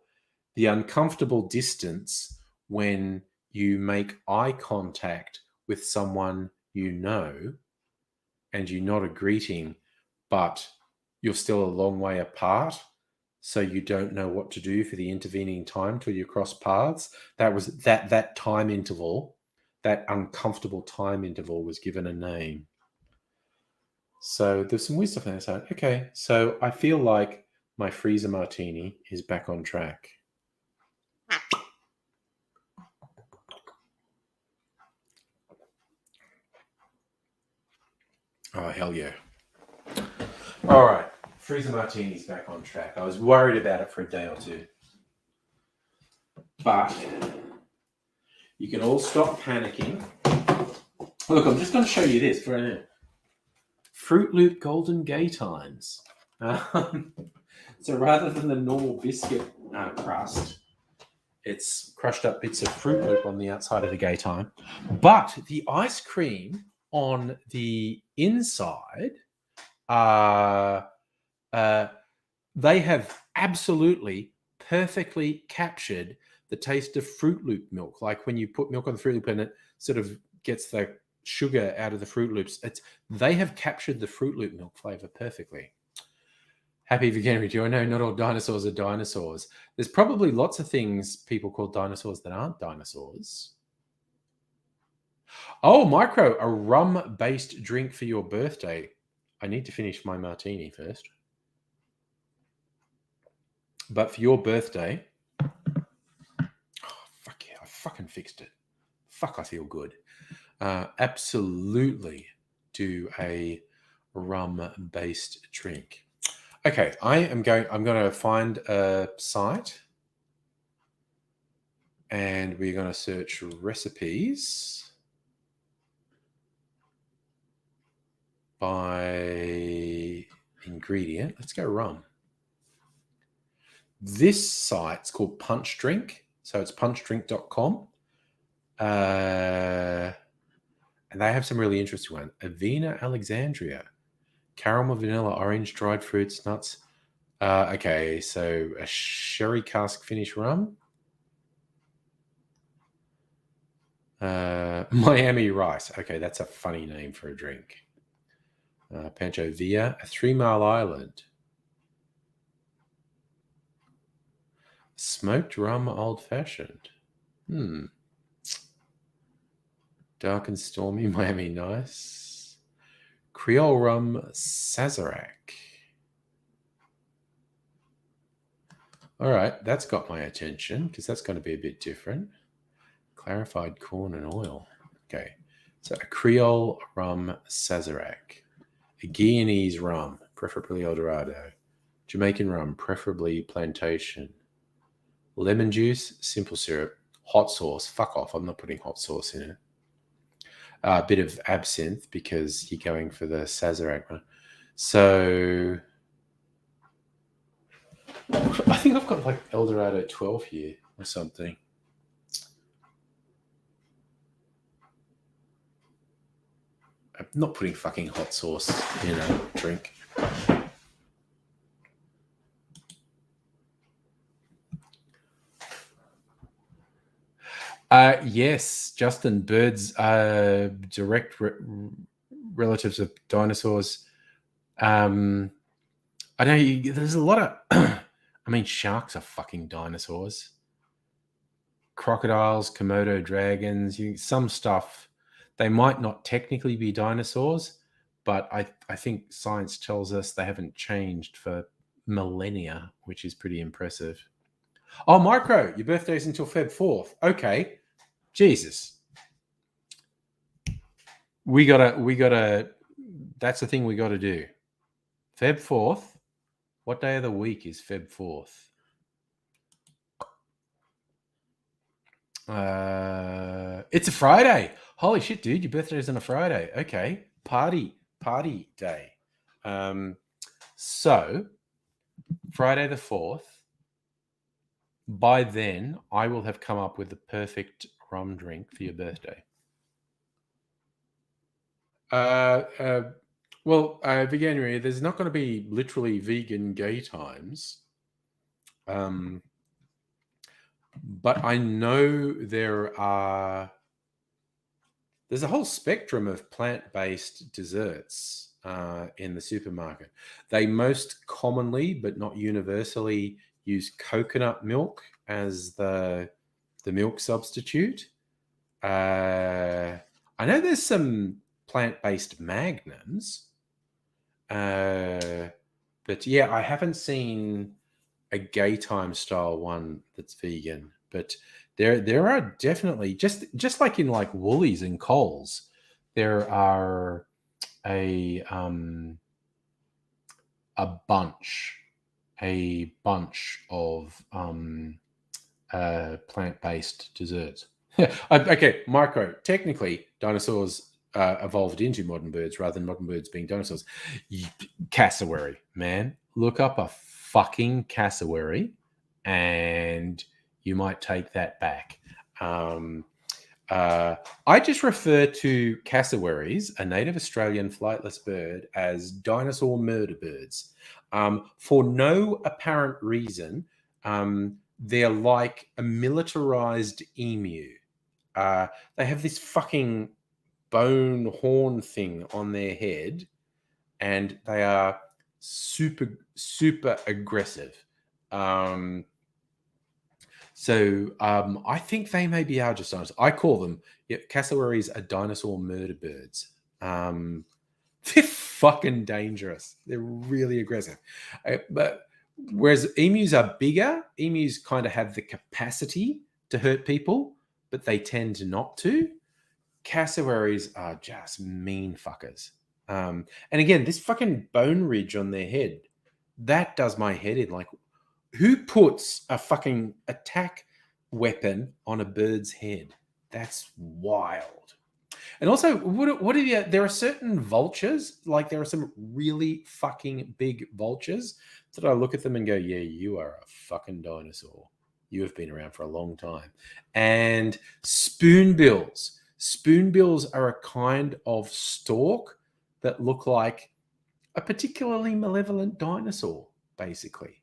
A: the uncomfortable distance when you make eye contact with someone you know and you nod a greeting, but you're still a long way apart, so you don't know what to do for the intervening time till you cross paths. That was that time interval, that uncomfortable time interval was given a name. So there's some weird stuff on that side. Okay, so I feel like my freezer martini is back on track. Oh, hell yeah. All right. Freezer martini's back on track. I was worried about it for a day or two. But you can all stop panicking. Look, I'm just going to show you this for a minute. Fruit Loop Golden Gay Times. So rather than the normal biscuit crust, it's crushed up bits of Fruit Loop on the outside of the Gay Time. But the ice cream on the inside, they have absolutely perfectly captured the taste of Fruit Loop milk. Like when you put milk on the Fruit Loop and it sort of gets the sugar out of the Fruit Loops. They have captured the Fruit Loop milk flavor perfectly. Happy veganuary Joe. No, not all dinosaurs are dinosaurs. There's probably lots of things people call dinosaurs that aren't dinosaurs. Oh, Micro, a rum-based drink for your birthday. I need to finish my martini first. But for your birthday, fuck yeah, I fucking fixed it. Fuck, I feel good. Absolutely do a rum-based drink. Okay, I'm going to find a site and we're going to search recipes. by ingredient. Let's go rum. This site's called Punch Drink. So it's punchdrink.com. And they have some really interesting ones. Avena Alexandria. Caramel, vanilla, orange, dried fruits, nuts. Okay, so a sherry cask finish rum. Miami Rice. Okay, that's a funny name for a drink. Pancho Villa, a 3 Mile Island. Smoked rum old fashioned. Dark and stormy, Miami Nice. Creole rum Sazerac. All right, that's got my attention because that's going to be a bit different. Clarified corn and oil. Okay, so a Creole rum Sazerac. A Guyanese rum, preferably Eldorado. Jamaican rum, preferably plantation. Lemon juice, simple syrup. Hot sauce, fuck off, I'm not putting hot sauce in it. A bit of absinthe because you're going for the Sazerac one. So I think I've got like Eldorado 12 here or something. I'm not putting fucking hot sauce in a drink. Yes, Justin, birds are direct relatives of dinosaurs. I know there's a lot of, I mean, sharks are fucking dinosaurs. Crocodiles, Komodo dragons, some stuff, they might not technically be dinosaurs, but I think science tells us they haven't changed for millennia, which is pretty impressive. Oh, Micro, your birthday's until Feb 4th. Okay. Jesus. We gotta, that's the thing we gotta do. Feb 4th. What day of the week is Feb 4th? It's a Friday. Holy shit, dude. Your birthday's on a Friday. Okay. Party day. So Friday the 4th, by then I will have come up with the perfect rum drink for your birthday. Well, Veganuary, there's not going to be literally vegan gay times. But I know there's a whole spectrum of plant-based desserts in the supermarket. They most commonly, but not universally, use coconut milk as the milk substitute. I know there's some plant-based magnums, but yeah, I haven't seen a gay time style one that's vegan, but there are definitely just like in like Woolies and Coles, there are a bunch of plant-based desserts. Okay, Micro, technically dinosaurs evolved into modern birds rather than modern birds being dinosaurs. Cassowary, man, look up a fucking cassowary and you might take that back. I just refer to cassowaries, a native Australian flightless bird, as dinosaur murder birds. For no apparent reason, they're like a militarized emu. They have this fucking bone horn thing on their head, and they are super aggressive. So I think they may be our just dinosaurs. I call them, cassowaries are dinosaur murder birds. They're fucking dangerous. They're really aggressive. But whereas emus are bigger, emus kind of have the capacity to hurt people, but they tend not to. Cassowaries are just mean fuckers. And again, this fucking bone ridge on their head, that does my head in. Like, who puts a fucking attack weapon on a bird's head? That's wild. And also, what are there are certain vultures, like there are some really fucking big vultures that I look at them and go, yeah, you are a fucking dinosaur. You have been around for a long time. And spoonbills. Spoonbills are a kind of stork that look like a particularly malevolent dinosaur, basically.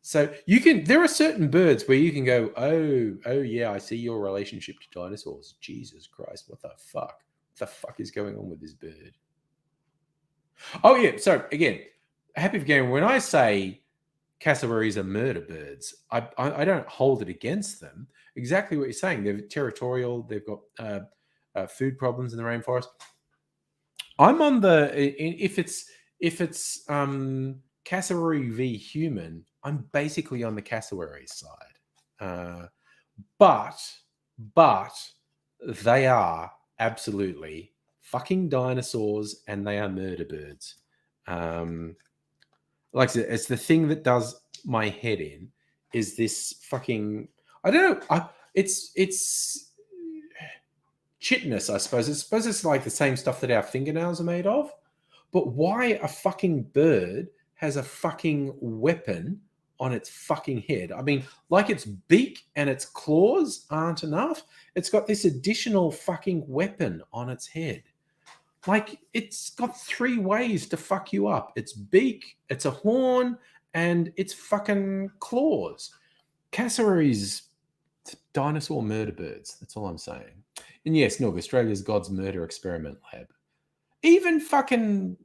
A: So there are certain birds where you can go, oh yeah, I see your relationship to dinosaurs. Jesus Christ, what the fuck? What the fuck is going on with this bird? Oh yeah, so again, happy forgetting, when I say cassowaries are murder birds, I don't hold it against them. Exactly what you're saying. They're territorial. They've got food problems in the rainforest. I'm on if it's cassowary v human, I'm basically on the cassowary side. But they are absolutely fucking dinosaurs, and they are murder birds. Like I said, it's the thing that does my head in is this fucking, I don't know. It's chitness, I suppose. I suppose it's like the same stuff that our fingernails are made of. But why a fucking bird has a fucking weapon on its fucking head? I mean, like its beak and its claws aren't enough. It's got this additional fucking weapon on its head. Like, it's got 3 ways to fuck you up. Its beak, it's a horn, and its fucking claws. Cassowaries, dinosaur murder birds. That's all I'm saying. And yes, Nog, Australia's God's Murder Experiment Lab. Even fucking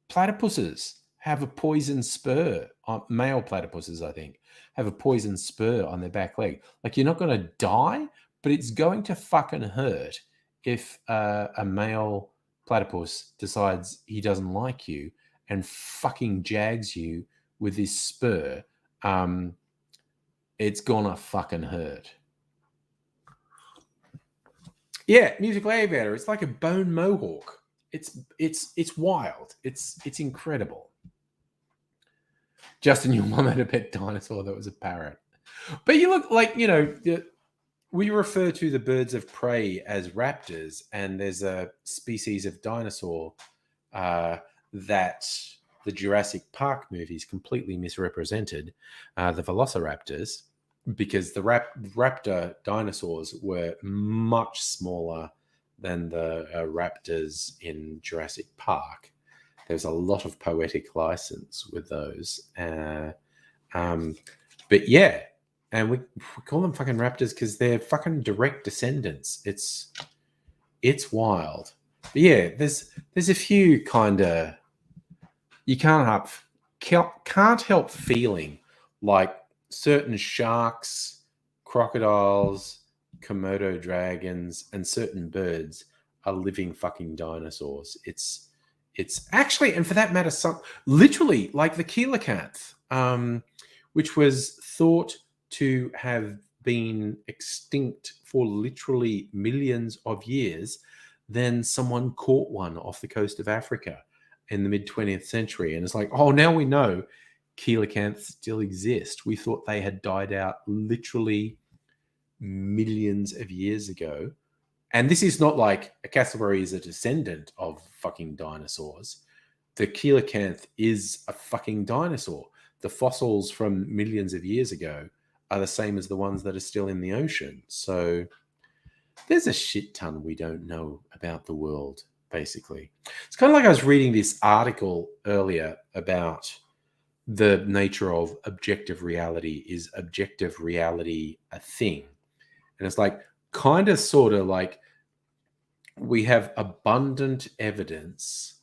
A: platypuses have a poison spur. Male platypuses, I think, have a poison spur on their back leg. Like, you're not going to die, but it's going to fucking hurt if a male platypus decides he doesn't like you and fucking jags you with this spur. It's gonna fucking hurt. Yeah, musical aviator. It's like a bone mohawk. It's wild. It's incredible. Justin, your mum had a pet dinosaur that was a parrot. But you look like, we refer to the birds of prey as raptors, and there's a species of dinosaur that the Jurassic Park movies completely misrepresented, the velociraptors, because the raptor dinosaurs were much smaller than the raptors in Jurassic Park. There's a lot of poetic license with those. But yeah, and we call them fucking raptors because they're fucking direct descendants. It's wild. But yeah, there's a few kind of, you can't help feeling like certain sharks, crocodiles, Komodo dragons, and certain birds are living fucking dinosaurs. It's actually, and for that matter, literally like the coelacanth, which was thought to have been extinct for literally millions of years. Then someone caught one off the coast of Africa in the mid-20th century, and it's like, oh, now we know coelacanths still exist. We thought they had died out literally millions of years ago. And this is not like a cassowary is a descendant of fucking dinosaurs. The coelacanth is a fucking dinosaur. The fossils from millions of years ago are the same as the ones that are still in the ocean. So there's a shit ton we don't know about the world, basically. It's kind of like I was reading this article earlier about the nature of objective reality. Is objective reality a thing? And it's like, kind of sort of like, we have abundant evidence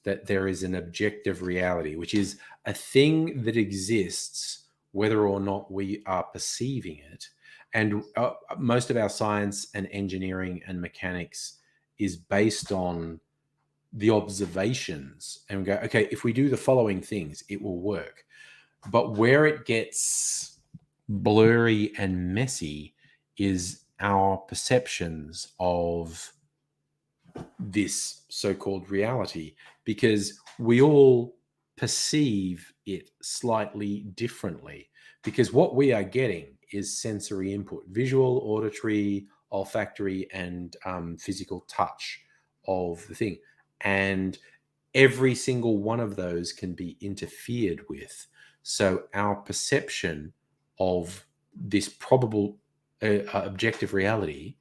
A: that there is an objective reality, which is a thing that exists whether or not we are perceiving it. And most of our science and engineering and mechanics is based on the observations, and we go, okay, if we do the following things, it will work. But where it gets blurry and messy is our perceptions of this so-called reality, because we all perceive it slightly differently, because what we are getting is sensory input: visual, auditory, olfactory and physical touch of the thing. And every single one of those can be interfered with. So our perception of this probable objective reality,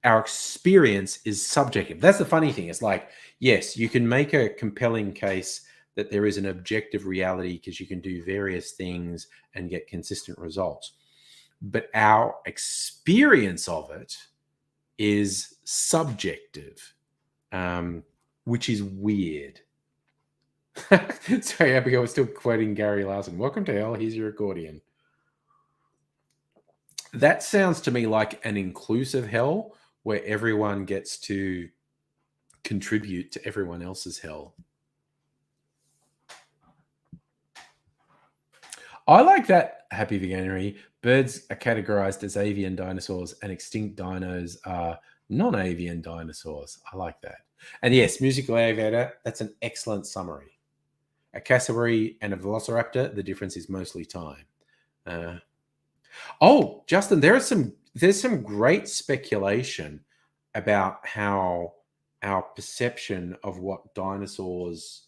A: our experience is subjective. That's the funny thing. It's like, yes, you can make a compelling case that there is an objective reality because you can do various things and get consistent results. But our experience of it is subjective, which is weird. Sorry, Abigail was still quoting Gary Larson. Welcome to hell. Here's your accordion. That sounds to me like an inclusive hell where everyone gets to contribute to everyone else's hell. I like that, Happy Veganuary. Birds are categorized as avian dinosaurs and extinct dinos are non-avian dinosaurs. I like that. And yes, Musical Aviator, that's an excellent summary. A cassowary and a velociraptor, the difference is mostly time. Oh, Justin, there's some great speculation about how our perception of what dinosaurs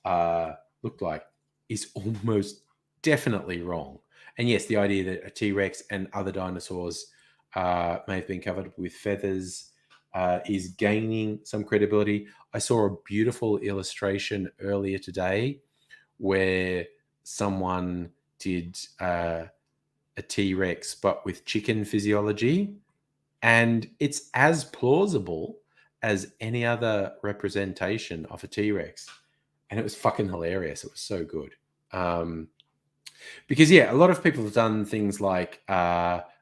A: looked like is almost definitely wrong. And yes, the idea that a T-Rex and other dinosaurs may have been covered with feathers is gaining some credibility. I saw a beautiful illustration earlier today where someone did a T-Rex but with chicken physiology, and it's as plausible as any other representation of a T-Rex, and it was fucking hilarious. It was so good. Because yeah, a lot of people have done things like,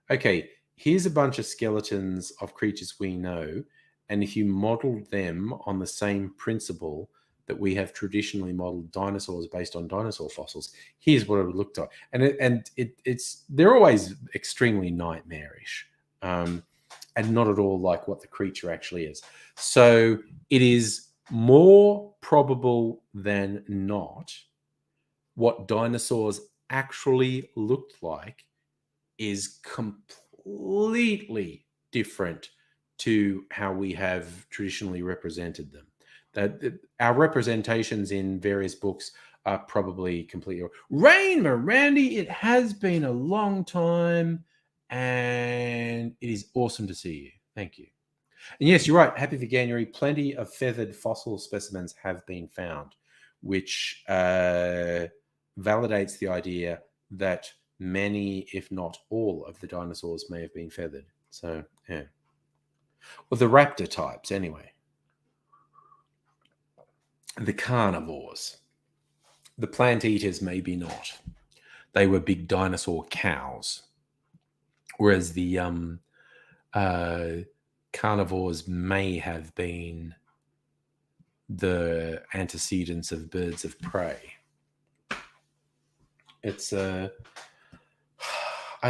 A: okay, here's a bunch of skeletons of creatures we know, and if you model them on the same principle that we have traditionally modeled dinosaurs based on dinosaur fossils, here's what it would look like. And they're always extremely nightmarish, and not at all like what the creature actually is. So it is more probable than not what dinosaurs actually looked like is completely different to how we have traditionally represented them. That our representations in various books are probably completely. Rain Mirandi, it has been a long time, and it is awesome to see you. Thank you. And yes, you're right. Happy Veganuary. Plenty of feathered fossil specimens have been found, which validates the idea that many, if not all, of the dinosaurs may have been feathered. So, yeah. Well, the raptor types, anyway. The carnivores. The plant eaters, maybe not. They were big dinosaur cows. Whereas the carnivores may have been the antecedents of birds of prey. It's I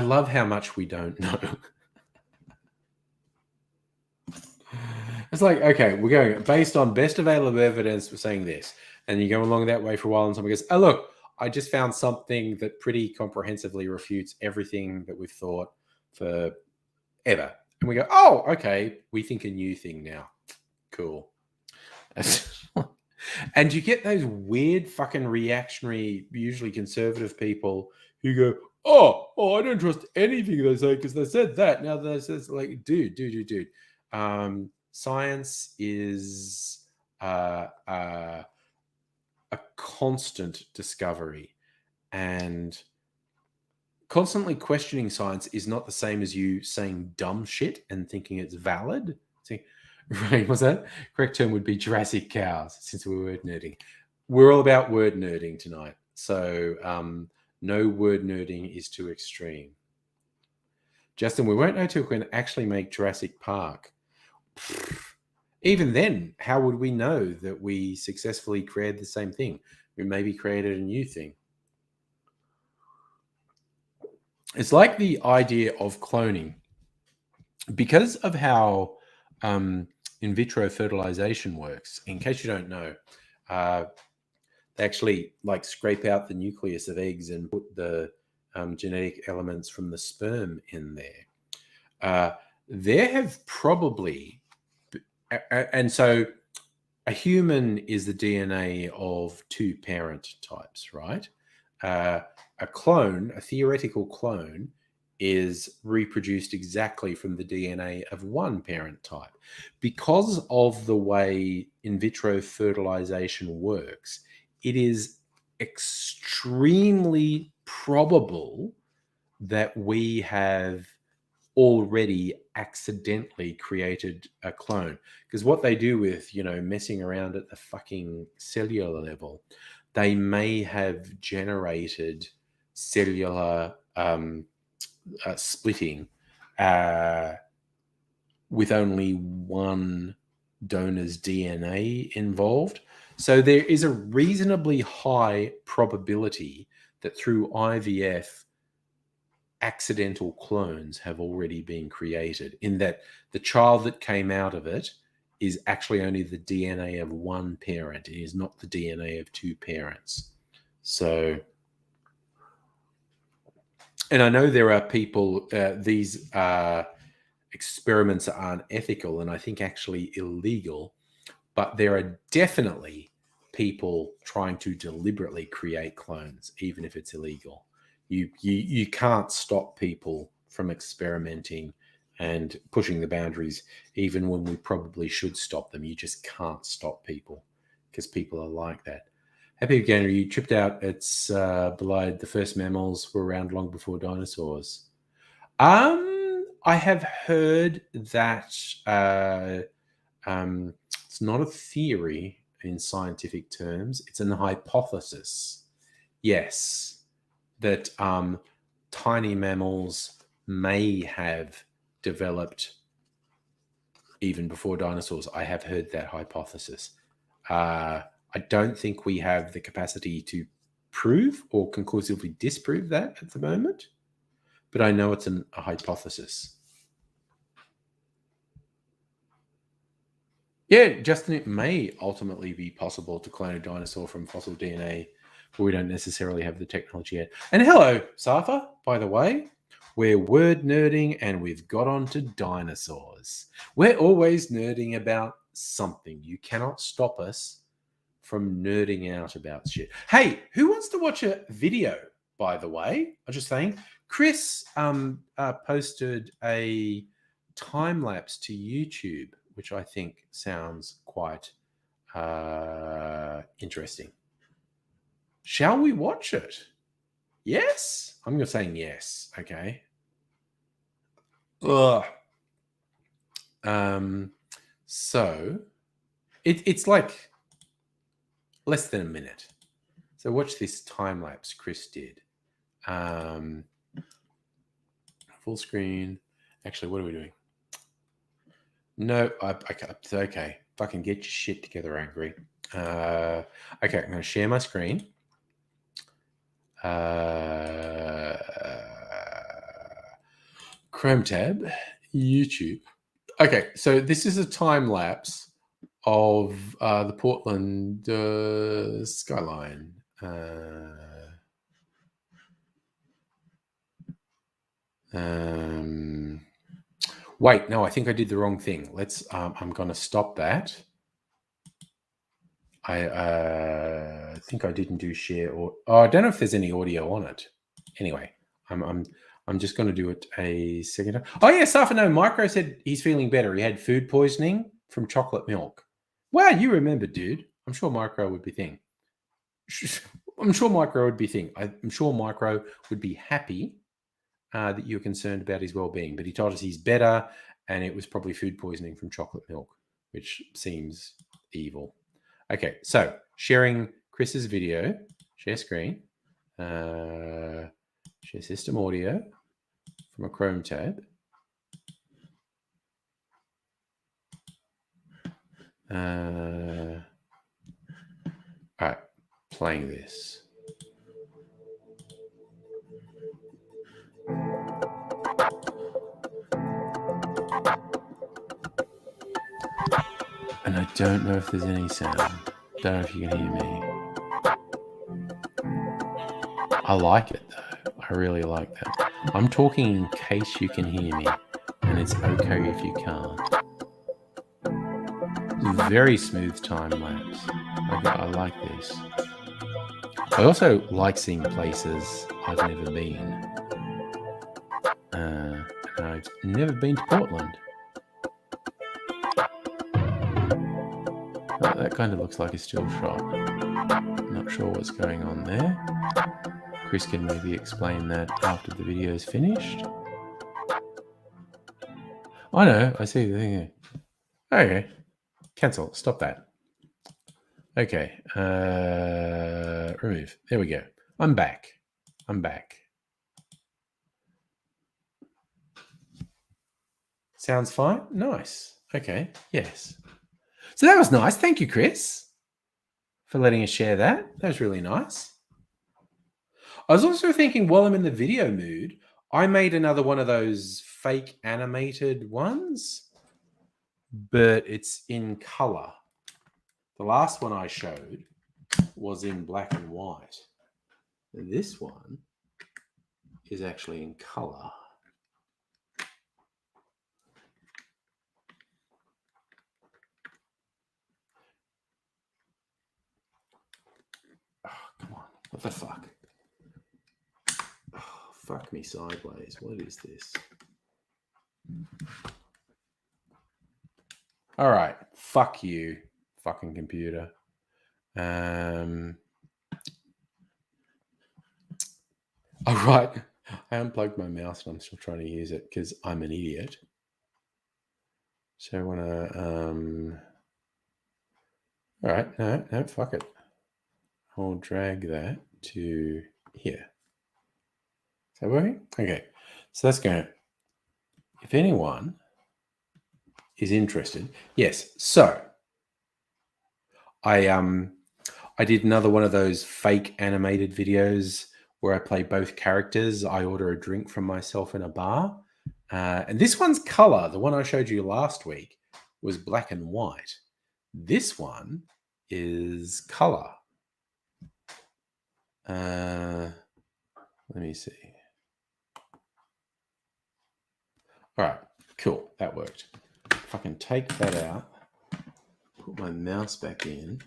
A: love how much we don't know. It's like, okay, we're going based on best available evidence, we're saying this. And you go along that way for a while and someone goes, oh, look, I just found something that pretty comprehensively refutes everything that we've thought for ever. And we go, oh, okay, we think a new thing now. Cool. And you get those weird fucking reactionary, usually conservative people who go, oh, I don't trust anything they say because they said that. Now they say, like, dude. Science is a constant discovery, and constantly questioning science is not the same as you saying dumb shit and thinking it's valid. See, right? What's that? Correct term would be Jurassic cows, since we're word nerding. We're all about word nerding tonight. So no word nerding is too extreme. Justin, we won't know till we can actually make Jurassic Park. Even then, how would we know that we successfully created the same thing? We maybe created a new thing. It's like the idea of cloning. Because of how in vitro fertilization works, in case you don't know, they actually like scrape out the nucleus of eggs and put the genetic elements from the sperm in there. there have probably, and so a human is the DNA of two parent types, right? A clone, a theoretical clone, is reproduced exactly from the DNA of one parent type. Because of the way in vitro fertilization works, it is extremely probable that we have already accidentally created a clone. Because what they do with, messing around at the fucking cellular level, they may have generated cellular splitting with only one donor's DNA involved. So there is a reasonably high probability that through IVF, accidental clones have already been created, in that the child that came out of it is actually only the DNA of one parent. It is not the DNA of two parents. So, and I know there are people, these experiments aren't ethical and I think actually illegal, but there are definitely people trying to deliberately create clones, even if it's illegal. You can't stop people from experimenting and pushing the boundaries, even when we probably should stop them. You just can't stop people because people are like that. Happy Gander, you tripped out. It's belied the first mammals were around long before dinosaurs. I have heard that it's not a theory in scientific terms. It's an hypothesis. Yes. That tiny mammals may have developed even before dinosaurs. I have heard that hypothesis. I don't think we have the capacity to prove or conclusively disprove that at the moment, but I know it's a hypothesis. Yeah, Justin, it may ultimately be possible to clone a dinosaur from fossil DNA, but we don't necessarily have the technology yet. And hello, Safa, by the way. We're word nerding and we've got on to dinosaurs. We're always nerding about something. You cannot stop us from nerding out about shit. Hey, who wants to watch a video, by the way? I'm just saying. Chris posted a time lapse to YouTube, which I think sounds quite interesting. Shall we watch it? Yes? I'm going to say yes. Okay. Ugh. So it's like less than a minute. So watch this time lapse Chris did. Full screen. Actually, what are we doing? No, it's okay. Fucking get your shit together, Angry. Okay, I'm going to share my screen. Chrome tab, YouTube. Okay, so this is a time lapse of the Portland skyline. Wait, no, I think I did the wrong thing. Let's. I'm going to stop that. I think I didn't do share or. Oh, I don't know if there's any audio on it. Anyway, I'm just going to do it a second time. Oh yeah, Safano Micro said he's feeling better. He had food poisoning from chocolate milk. Wow, you remember, dude. I'm sure Micro would be thing. I'm sure Micro would be thing. I'm sure Micro would be happy that you're concerned about his well-being, but he told us he's better, and it was probably food poisoning from chocolate milk, which seems evil. Okay, so sharing Chris's video, share screen, share system audio from a Chrome tab. All right, playing this. And I don't know if there's any sound. Don't know if you can hear me. I like it though. I really like that. I'm talking in case you can hear me. And and it's okay if you can't. Very smooth time lapse. I like this. I also like seeing places I've never been. And I've never been to Portland. That kind of looks like a still shot. Not sure what's going on there. Chris can maybe explain that after the video is finished. Oh no, I see the thing here. Okay. Cancel. Stop that. Okay. Remove. There we go. I'm back. Sounds fine? Nice. Okay. Yes. So that was nice. Thank you, Chris, for letting us share that. That was really nice. I was also thinking while I'm in the video mood, I made another one of those fake animated ones, but it's in color. The last one I showed was in black and white. And this one is actually in color. Oh, come on. What the fuck? Oh, fuck me sideways. What is this? All right. Fuck you, fucking computer. All right. I unplugged my mouse and I'm still trying to use it because I'm an idiot. So I want to... All right. No, fuck it. I'll drag that to here. Is that working? Okay. So that's going to... If anyone is interested... Yes. So I did another one of those fake animated videos where I play both characters. I order a drink from myself in a bar. And this one's color. The one I showed you last week was black and white. This one is color. Let me see. All right, cool. That worked. If I can take that out, put my mouse back in.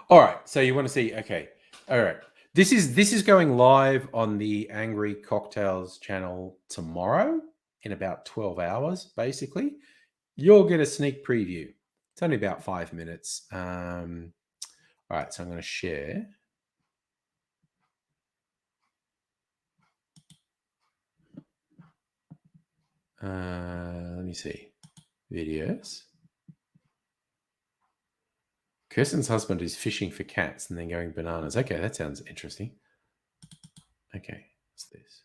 A: All right, so you want to see, okay. All right. This is going live on the Angry Cocktails channel tomorrow in about 12 hours, basically. You'll get a sneak preview. It's only about 5 minutes. All right, so I'm going to share. Let me see. Videos. Kirsten's husband is fishing for cats and then going bananas. Okay, that sounds interesting. Okay, what's this?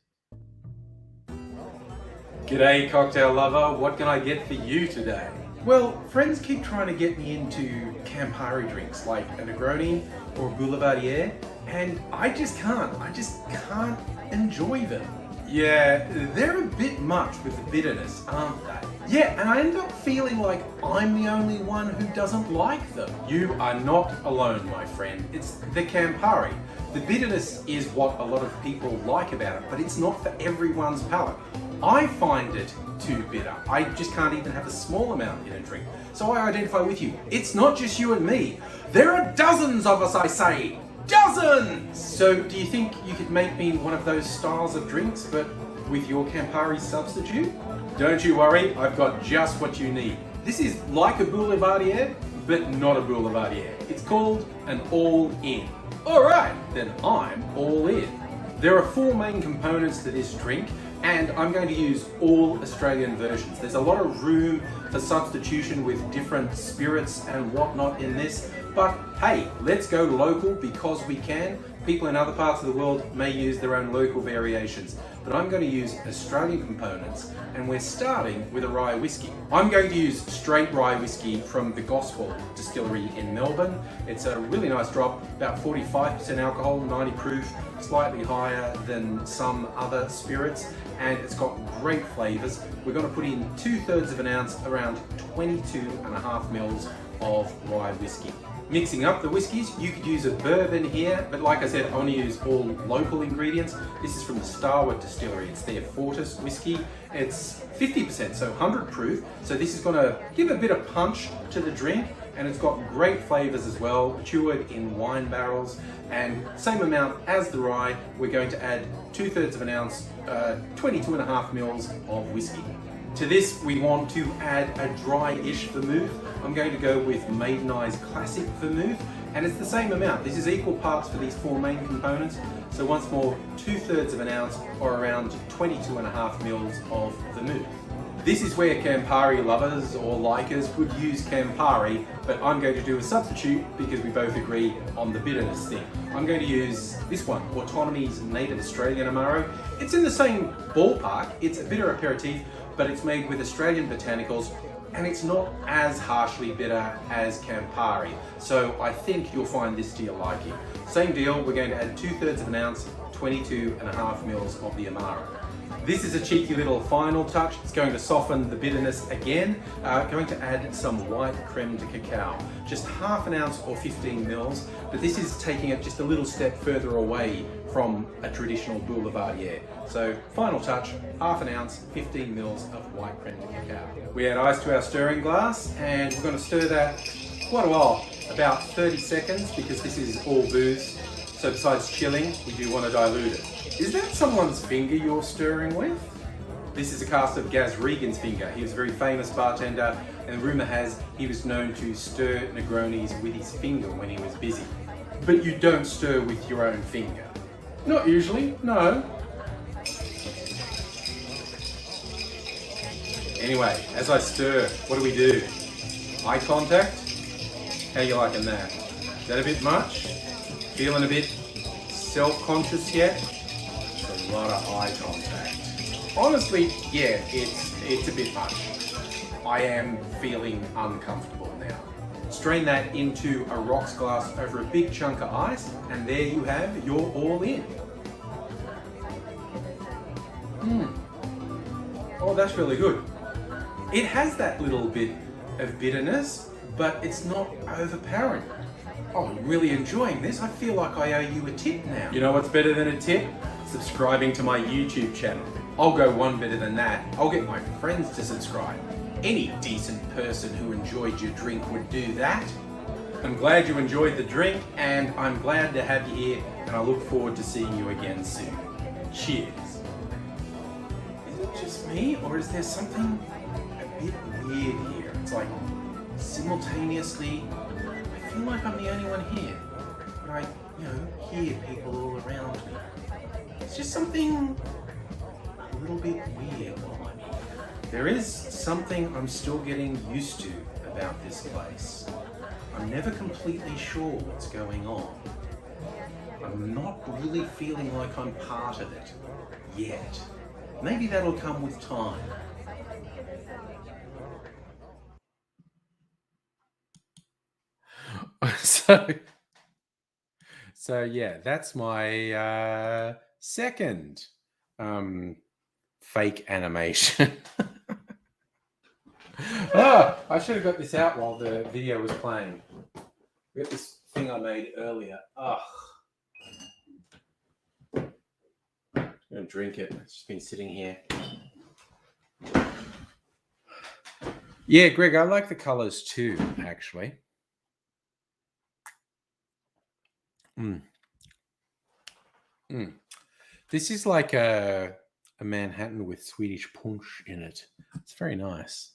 A: G'day, cocktail lover. What can I get for you today? Well, friends keep trying to get me into Campari drinks like a Negroni or Boulevardier, and I just can't. I just can't enjoy them. Yeah, they're a bit much with the bitterness, aren't they? Yeah, and I end up feeling like I'm the only one who doesn't like them. You are not alone, my friend. It's the Campari. The bitterness is what a lot of people like about it, but it's not for everyone's palate. I find it too bitter. I just can't even have a small amount in a drink. So I identify with you. It's not just you and me. There are dozens of us, I say. Dozens! So do you think you could make me one of those styles of drinks, but with your Campari substitute? Don't you worry, I've got just what you need. This is like a Boulevardier, but not a Boulevardier. It's called an all-in. All right, then I'm all in. There are 4 main components to this drink, and I'm going to use all Australian versions. There's a lot of room for substitution with different spirits and whatnot in this, but hey, let's go local because we can. People in other parts of the world may use their own local variations, but I'm going to use Australian components, and we're starting with a rye whiskey. I'm going to use straight rye whiskey from the Gospel Distillery in Melbourne. It's a really nice drop, about 45% alcohol, 90 proof, slightly higher than some other spirits, and it's got great flavors. We're going to put in 2/3 of an ounce, around 22.5 mils of rye whiskey. Mixing up the whiskies, you could use a bourbon here, but like I said, I want to use all local ingredients. This is from the Starwood Distillery. It's their Fortis whiskey. It's 50%, so 100 proof. So this is going to give a bit of punch to the drink, and it's got great flavors as well, matured in wine barrels. And same amount as the rye, we're going to add 2/3 of an ounce, 22.5 mils of whiskey. To this, we want to add a dry-ish vermouth. I'm going to go with Maiden Eye's Classic Vermouth, and it's the same amount. This is equal parts for these 4 main components. So once more, 2/3 of an ounce, or around 22.5 mils of vermouth. This is where Campari lovers or likers could use Campari, but I'm going to do a substitute because we both agree on the bitterness thing. I'm going to use this one, Autonomy's Native Australian Amaro. It's in the same ballpark. It's a bitter aperitif, but it's made with Australian botanicals, and it's not as harshly bitter as Campari. So I think you'll find this to your liking. Same deal, we're going to add 2/3 of an ounce, 22.5 mils of the Amaro. This is a cheeky little final touch. It's going to soften the bitterness again. Going to add some white creme de cacao. Just half an ounce or 15 mils, but this is taking it just a little step further away from a traditional boulevardier. So final touch, half an ounce, 15 mils of white creme de cacao. We add ice to our stirring glass, and we're going to stir that quite a while, about 30 seconds, because this is all booze. So besides chilling, we do want to dilute it. Is that someone's finger you're stirring with? This is a cast of Gaz Regan's finger. He was a very famous bartender, and rumour has he was known to stir Negronis with his finger when he was busy. But you don't stir with your own finger. Not usually, no. Anyway, as I stir, what do? Eye contact? How you liking that? Is that a bit much? Feeling a bit self-conscious yet? It's a lot of eye contact. Honestly, yeah, it's a bit much. I am feeling uncomfortable now. Strain that into a rocks glass over a big chunk of ice, and there you have your all in. Oh, that's really good. It has that little bit of bitterness, but it's not overpowering. Oh, I'm really enjoying this. I feel like I owe you a tip now. You know what's better than a tip? Subscribing to my YouTube channel. I'll go one better than that. I'll get my friends to subscribe. Any decent person who enjoyed your drink would do that. I'm glad you enjoyed the drink, and I'm glad to have you here, and I look forward to seeing you again soon. Cheers. Is it just me, or is there something a bit weird here? It's like simultaneously, I feel like I'm the only one here, but I, hear people all around me. It's just something a little bit weird while I'm here. There is something I'm still getting used to about this place. I'm never completely sure what's going on. I'm not really feeling like I'm part of it yet. Maybe that'll come with time. So yeah, that's my second fake animation. Oh, I should have got this out while the video was playing. We got this thing I made earlier. Ugh. I'm gonna drink it. It's just been sitting here. Yeah, Greg, I like the colors too, actually. This is like a Manhattan with Swedish punch in it. It's very nice.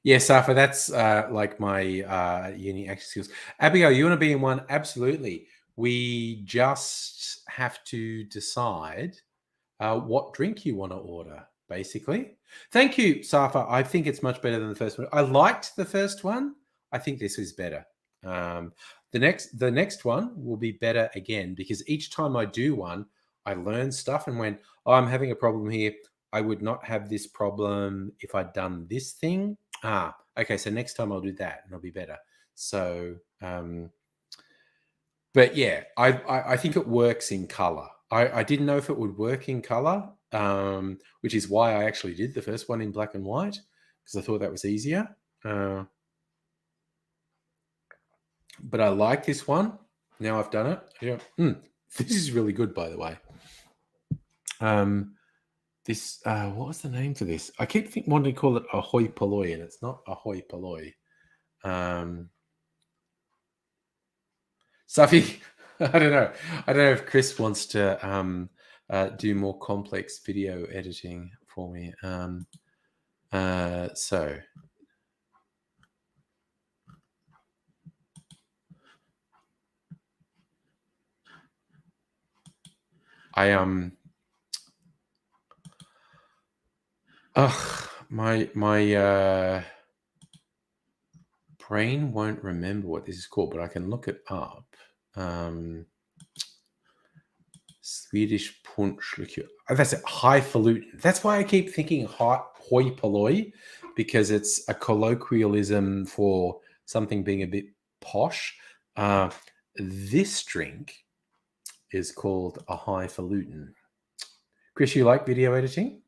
A: Yeah, Safa, that's like my uni action skills. Abigail, you want to be in one? Absolutely. We just have to decide what drink you want to order, basically. Thank you, Safa. I think it's much better than the first one. I liked the first one. I think this is better. The next one will be better again, because each time I do one, I learn stuff and went, oh, I'm having a problem here. I would not have this problem if I'd done this thing. Okay, so next time I'll do that and it'll be better. So, but yeah, I think it works in color. I didn't know if it would work in color, which is why I actually did the first one in black and white, because I thought that was easier. But I like this one. Now I've done it. Yeah. This is really good, by the way. This what was the name for this? I keep wanting to call it ahoy polloi, and it's not ahoy polloi. Safi, I don't know. I don't know if Chris wants to do more complex video editing for me. So I my brain won't remember what this is called, but I can look it up. Swedish punch liqueur. Oh, that's it. Highfalutin. That's why I keep thinking hoi polloi, because it's a colloquialism for something being a bit posh. This drink is called a highfalutin. Chris, you like video editing?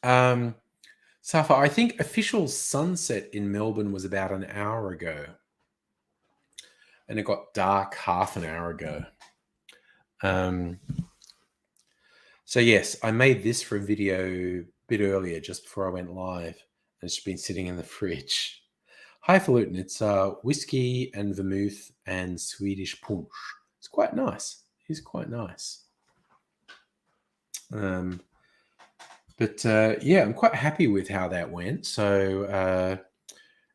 A: Safa, I think official sunset in Melbourne was about an hour ago. And it got dark half an hour ago. So yes, I made this for a video a bit earlier, just before I went live. And it's been sitting in the fridge. Highfalutin, it's whiskey and vermouth and Swedish punch. It's quite nice. It's quite nice. But yeah, I'm quite happy with how that went. So,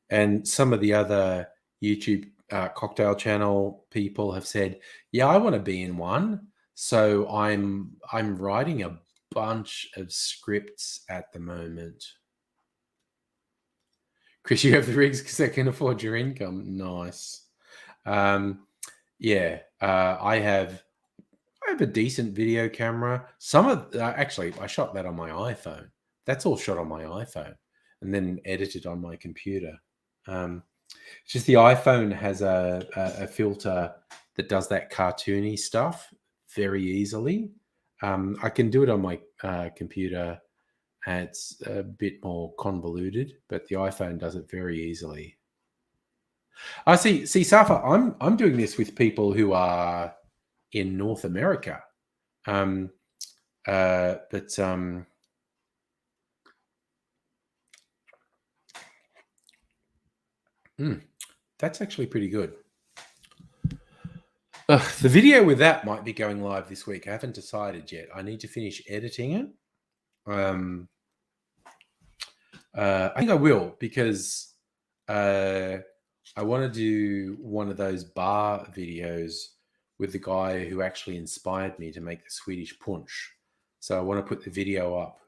A: and some of the other YouTube cocktail channel people have said, yeah, I want to be in one. So I'm writing a bunch of scripts at the moment. Chris, you have the rigs because they can afford your income. Nice. Yeah, I have a decent video camera. Some of actually, I shot that on my iPhone. That's all shot on my iPhone, and then edited on my computer. It's just the iPhone has a filter that does that cartoony stuff very easily. I can do it on my computer, and it's a bit more convoluted, but the iPhone does it very easily. I see, Safa, I'm doing this with people who are in North America. That's actually pretty good. The video with that might be going live this week. I haven't decided yet. I need to finish editing it. I think I will, because I want to do one of those bar videos with the guy who actually inspired me to make the Swedish punch. So I want to put the video up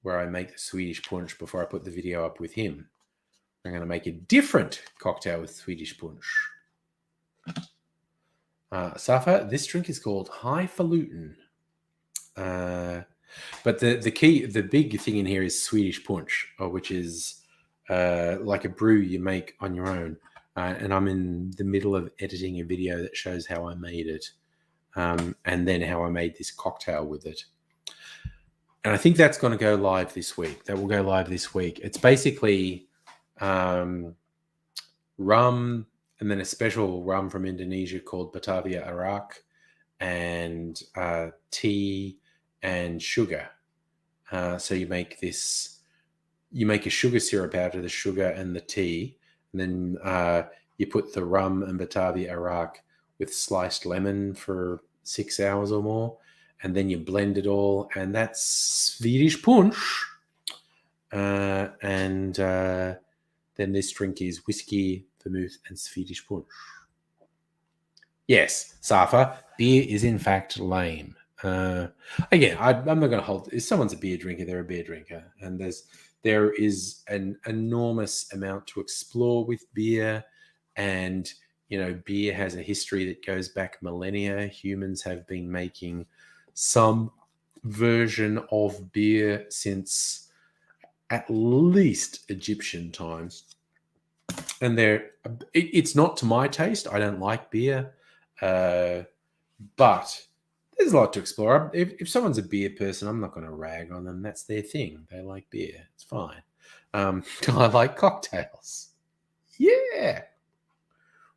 A: where I make the Swedish punch before I put the video up with him. I'm going to make a different cocktail with Swedish punch. Safa, this drink is called Highfalutin. But the big thing in here is Swedish punch, which is like a brew you make on your own. And I'm in the middle of editing a video that shows how I made it, and then how I made this cocktail with it. And I think that's going to go live this week. That will go live this week. It's basically rum, and then a special rum from Indonesia called Batavia Arak, and tea and sugar. So you make a sugar syrup out of the sugar and the tea, and then you put the rum and Batavia Arak with sliced lemon for 6 hours or more, and then you blend it all, and that's Swedish punch. And then this drink is whiskey, vermouth, and Swedish punch. Yes, Safa, beer is in fact lame. Again, I'm not going to hold. If someone's a beer drinker, they're a beer drinker, and there is an enormous amount to explore with beer, and beer has a history that goes back millennia. Humans have been making some version of beer since at least Egyptian times, and it's not to my taste. I don't like beer, but there's a lot to explore. If someone's a beer person, I'm not going to rag on them. That's their thing. They like beer. It's fine. I like cocktails. Yeah.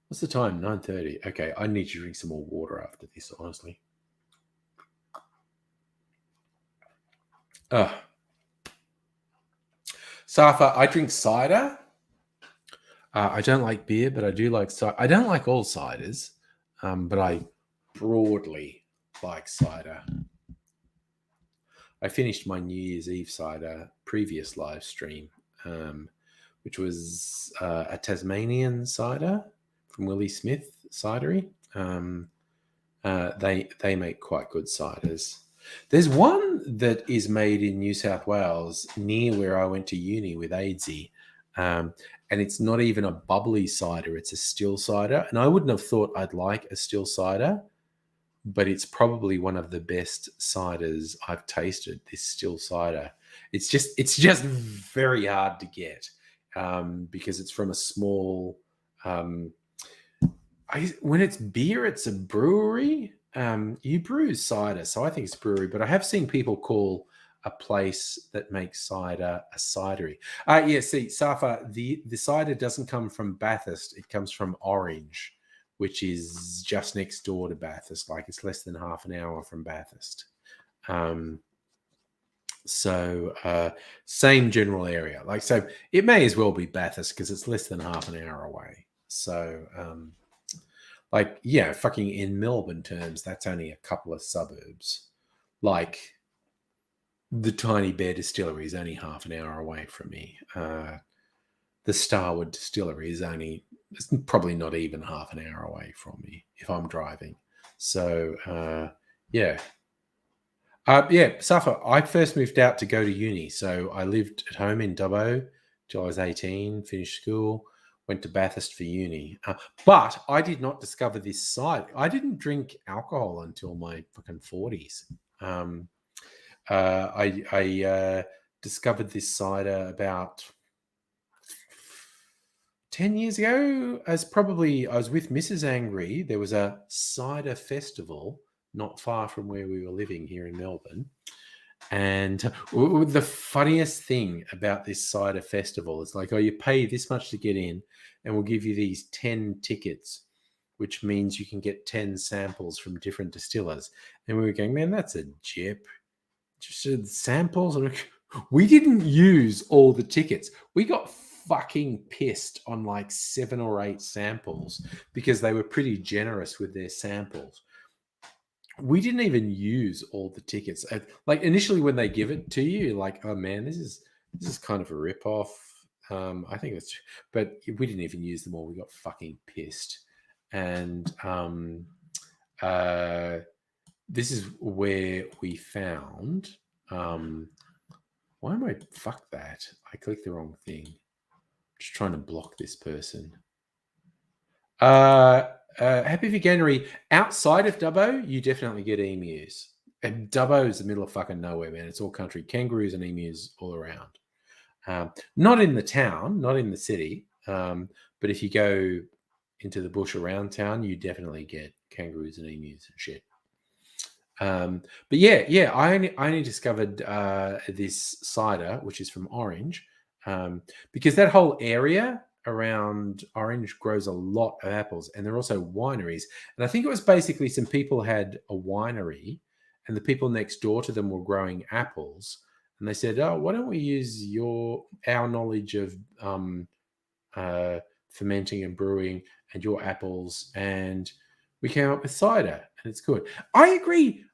A: What's the time? 9:30. Okay, I need to drink some more water after this, honestly. Safa, I drink cider. I don't like beer, but I do like cider. I don't like all ciders, but I broadly like cider. I finished my New Year's Eve cider previous live stream, which was a Tasmanian cider from Willie Smith Cidery. They make quite good ciders. There's one that is made in New South Wales near where I went to uni with Aidsy, and it's not even a bubbly cider; it's a still cider. And I wouldn't have thought I'd like a still cider, but it's probably one of the best ciders I've tasted. This still cider, it's just very hard to get because it's from a small. When it's beer, it's a brewery. You brew cider, so I think it's a brewery. But I have seen people call a place that makes cider a cidery. Yeah, see, Safa, the cider doesn't come from Bathurst; it comes from Orange, which is just next door to Bathurst. Like it's less than half an hour from Bathurst. Same general area. Like so, it may as well be Bathurst because it's less than half an hour away. So. Like, yeah, fucking in Melbourne terms, that's only a couple of suburbs. Like, the Tiny Bear Distillery is only half an hour away from me. The Starwood Distillery is it's probably not even half an hour away from me if I'm driving. So, yeah. Safa, I first moved out to go to uni. So I lived at home in Dubbo till I was 18, finished school. Went to Bathurst for uni. But I did not discover this cider. I didn't drink alcohol until my fucking 40s. I discovered this cider about 10 years ago. I was with Mrs. Angry. There was a cider festival not far from where we were living here in Melbourne. And the funniest thing about this cider festival is like, oh, you pay this much to get in, and we'll give you these 10 tickets, which means you can get 10 samples from different distillers. And we were going, man, that's a jip. Just samples. We didn't use all the tickets. We got fucking pissed on like 7 or 8 samples because they were pretty generous with their samples. We didn't even use all the tickets. Like initially when they give it to you, you're like, oh man, this is kind of a ripoff. I think it's, but we didn't even use them all. We got fucking pissed. And this is where we found, why am I, fuck that. I clicked the wrong thing. I'm just trying to block this person. Happy Veganuary. Outside of Dubbo, you definitely get emus. And Dubbo is the middle of fucking nowhere, man. It's all country. Kangaroos and emus all around. Not in the town, not in the city. But if you go into the bush around town, you definitely get kangaroos and emus and shit. But yeah, I only discovered this cider, which is from Orange, because that whole area around Orange grows a lot of apples, and there are also wineries. And I think it was basically some people had a winery, and the people next door to them were growing apples, and they said, "Oh, why don't we use our knowledge of fermenting and brewing and your apples?" And we came up with cider, and it's good. I agree.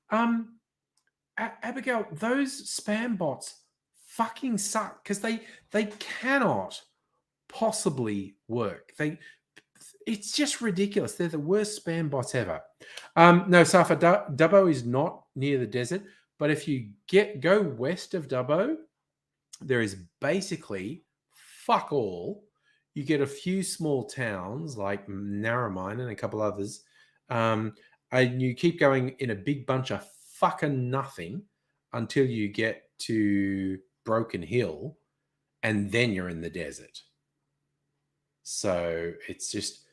A: Abigail, those spam bots fucking suck because they cannot possibly work. It's just ridiculous. They're the worst spam bots ever. No, Safa, Dubbo is not near the desert, but if you go west of Dubbo, there is basically fuck all. You get a few small towns like Narromine and a couple others, and you keep going in a big bunch of fucking nothing until you get to Broken Hill, and then you're in the desert. So it's just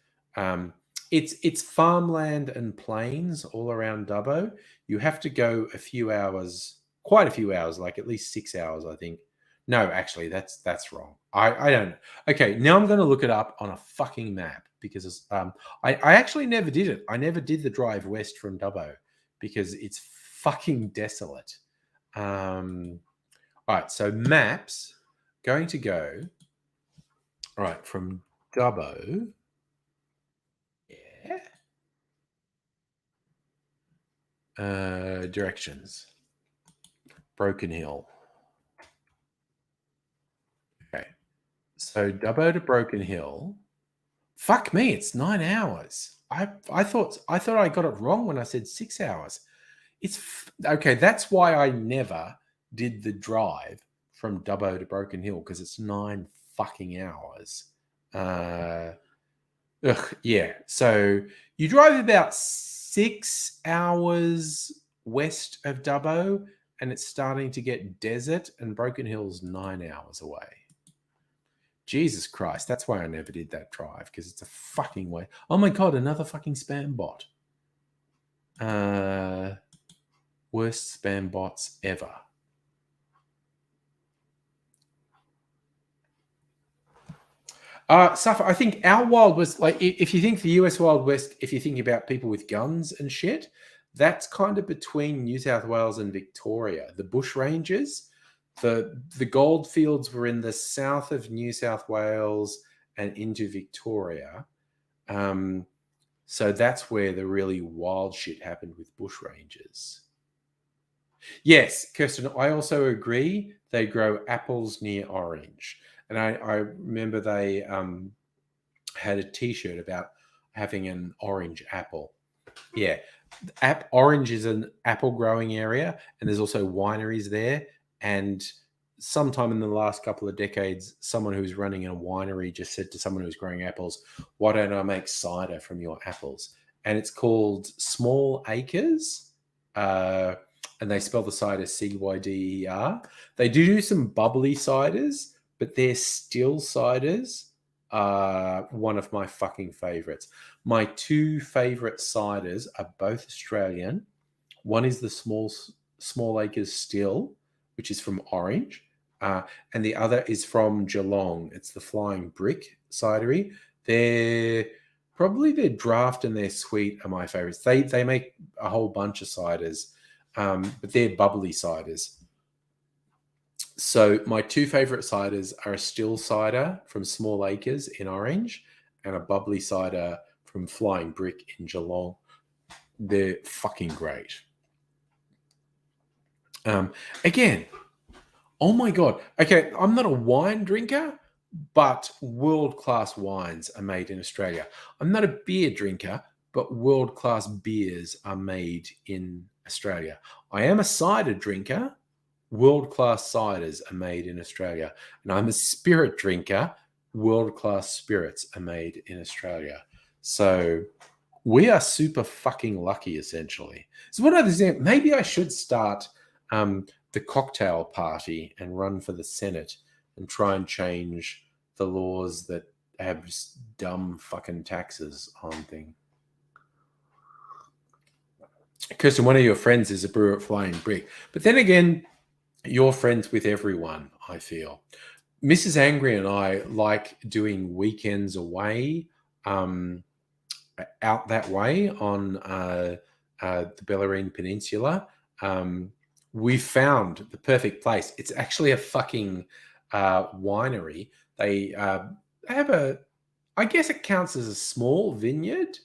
A: it's farmland and plains all around Dubbo. You have to go quite a few hours, like at least 6 hours, I think. No, actually, that's wrong. I don't. Okay, now I'm going to look it up on a fucking map because I actually never did it. I never did the drive west from Dubbo because it's fucking desolate. All right, so maps going to go. All right, from Dubbo. Yeah. Directions. Broken Hill. Okay. So Dubbo to Broken Hill. Fuck me, it's 9 hours. I thought I got it wrong when I said 6 hours. Okay, that's why I never did the drive from Dubbo to Broken Hill because it's 9 fucking hours. Yeah. So you drive about 6 hours west of Dubbo, and it's starting to get desert, and Broken Hill's 9 hours away. Jesus Christ, that's why I never did that drive, because it's a fucking way. Oh my God, another fucking spam bot. Worst spam bots ever. Suffer. I think our Wild West, like if you think the US Wild West, if you think about people with guns and shit, that's kind of between New South Wales and Victoria. The bush ranges, the gold fields were in the south of New South Wales and into Victoria. So that's where the really wild shit happened with bush ranges. Yes, Kirsten, I also agree. They grow apples near Orange. And I remember they had a T-shirt about having an orange apple. Yeah, Orange is an apple growing area, and there's also wineries there. And sometime in the last couple of decades, someone who was running a winery just said to someone who was growing apples, "Why don't I make cider from your apples?" And it's called Small Acres. And they spell the cider Cyder. They do some bubbly ciders, but their still ciders are one of my fucking favorites. My two favorite ciders are both Australian. One is the Small Acres Still, which is from Orange, and the other is from Geelong. It's the Flying Brick cidery. Probably their draft and their sweet are my favorites. They make a whole bunch of ciders, but they're bubbly ciders. So my two favorite ciders are a still cider from Small Acres in Orange and a bubbly cider from Flying Brick in Geelong. They're fucking great. Again, oh my God. Okay, I'm not a wine drinker, but world-class wines are made in Australia. I'm not a beer drinker, but world-class beers are made in Australia. I am a cider drinker. World-class ciders are made in Australia. And I'm a spirit drinker. World-class spirits are made in Australia. So we are super fucking lucky, essentially. So what other thing? Maybe I should start the cocktail party and run for the Senate and try and change the laws that have just dumb fucking taxes on things. Kirsten, one of your friends is a brewer at Flying Brick. But then again, you're friends with everyone, I feel. Mrs. Angry and I like doing weekends away out that way on the Bellarine Peninsula. We found the perfect place. It's actually a fucking winery. They have I guess it counts as a small vineyard,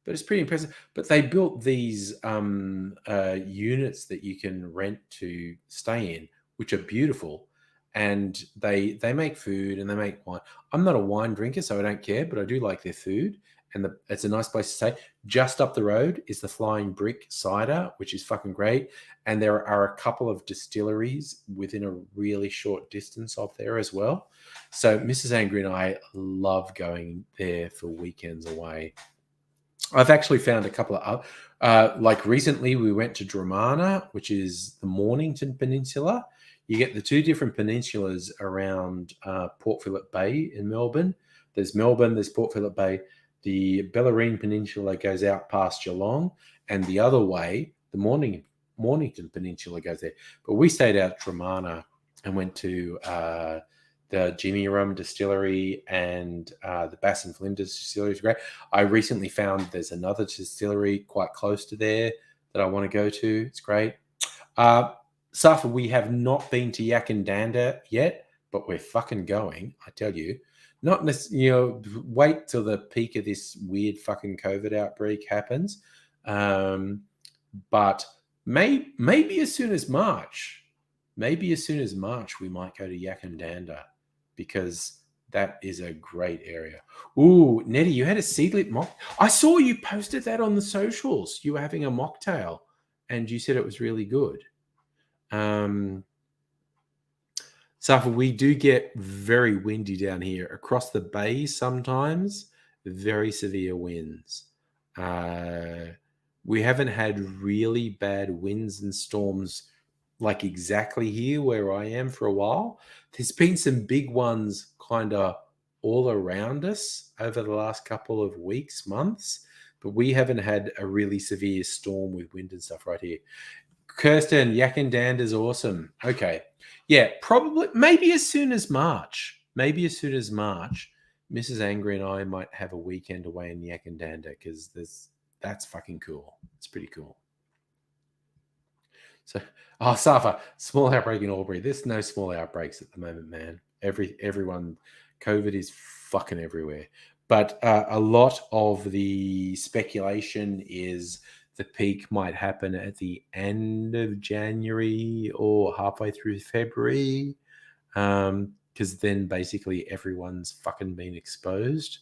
A: but it's pretty impressive. But they built these units that you can rent to stay in, which are beautiful. And they make food and they make wine. I'm not a wine drinker, so I don't care, but I do like their food. And it's a nice place to stay. Just up the road is the Flying Brick cider, which is fucking great. And there are a couple of distilleries within a really short distance of there as well. So Mrs. Angry and I love going there for weekends away. I've actually found a couple of like recently we went to Dramana, which is the Mornington Peninsula. You get the two different peninsulas around Port Phillip Bay in Melbourne. There's Port Phillip Bay. The Bellarine Peninsula goes out past Geelong, and the other way, the Mornington Peninsula goes there. But we stayed out at Dramana, and went to the Jimmy Rum Distillery and the Bass and Flinders Distillery is great. I recently found there's another distillery quite close to there that I want to go to. It's great. Safa, we have not been to Yakandanda yet, but we're fucking going, I tell you. Not necessarily, wait till the peak of this weird fucking COVID outbreak happens. But maybe as soon as March. Maybe as soon as March, we might go to Yakandanda because that is a great area. Ooh, Nettie, you had a seedlip mock. I saw you posted that on the socials. You were having a mocktail and you said it was really good. Safa, we do get very windy down here. Across the bay sometimes, very severe winds. We haven't had really bad winds and storms like exactly here where I am for a while. There's been some big ones kind of all around us over the last couple of weeks, months, but we haven't had a really severe storm with wind and stuff right here. Kirsten, Yakandanda is awesome. Okay. Yeah, probably, maybe as soon as March. Mrs. Angry and I might have a weekend away in Yakandanda because that's fucking cool. It's pretty cool. So, Safa, small outbreak in Albury. There's no small outbreaks at the moment, man. Everyone, COVID is fucking everywhere. But a lot of the speculation is the peak might happen at the end of January or halfway through February, because then basically everyone's fucking been exposed,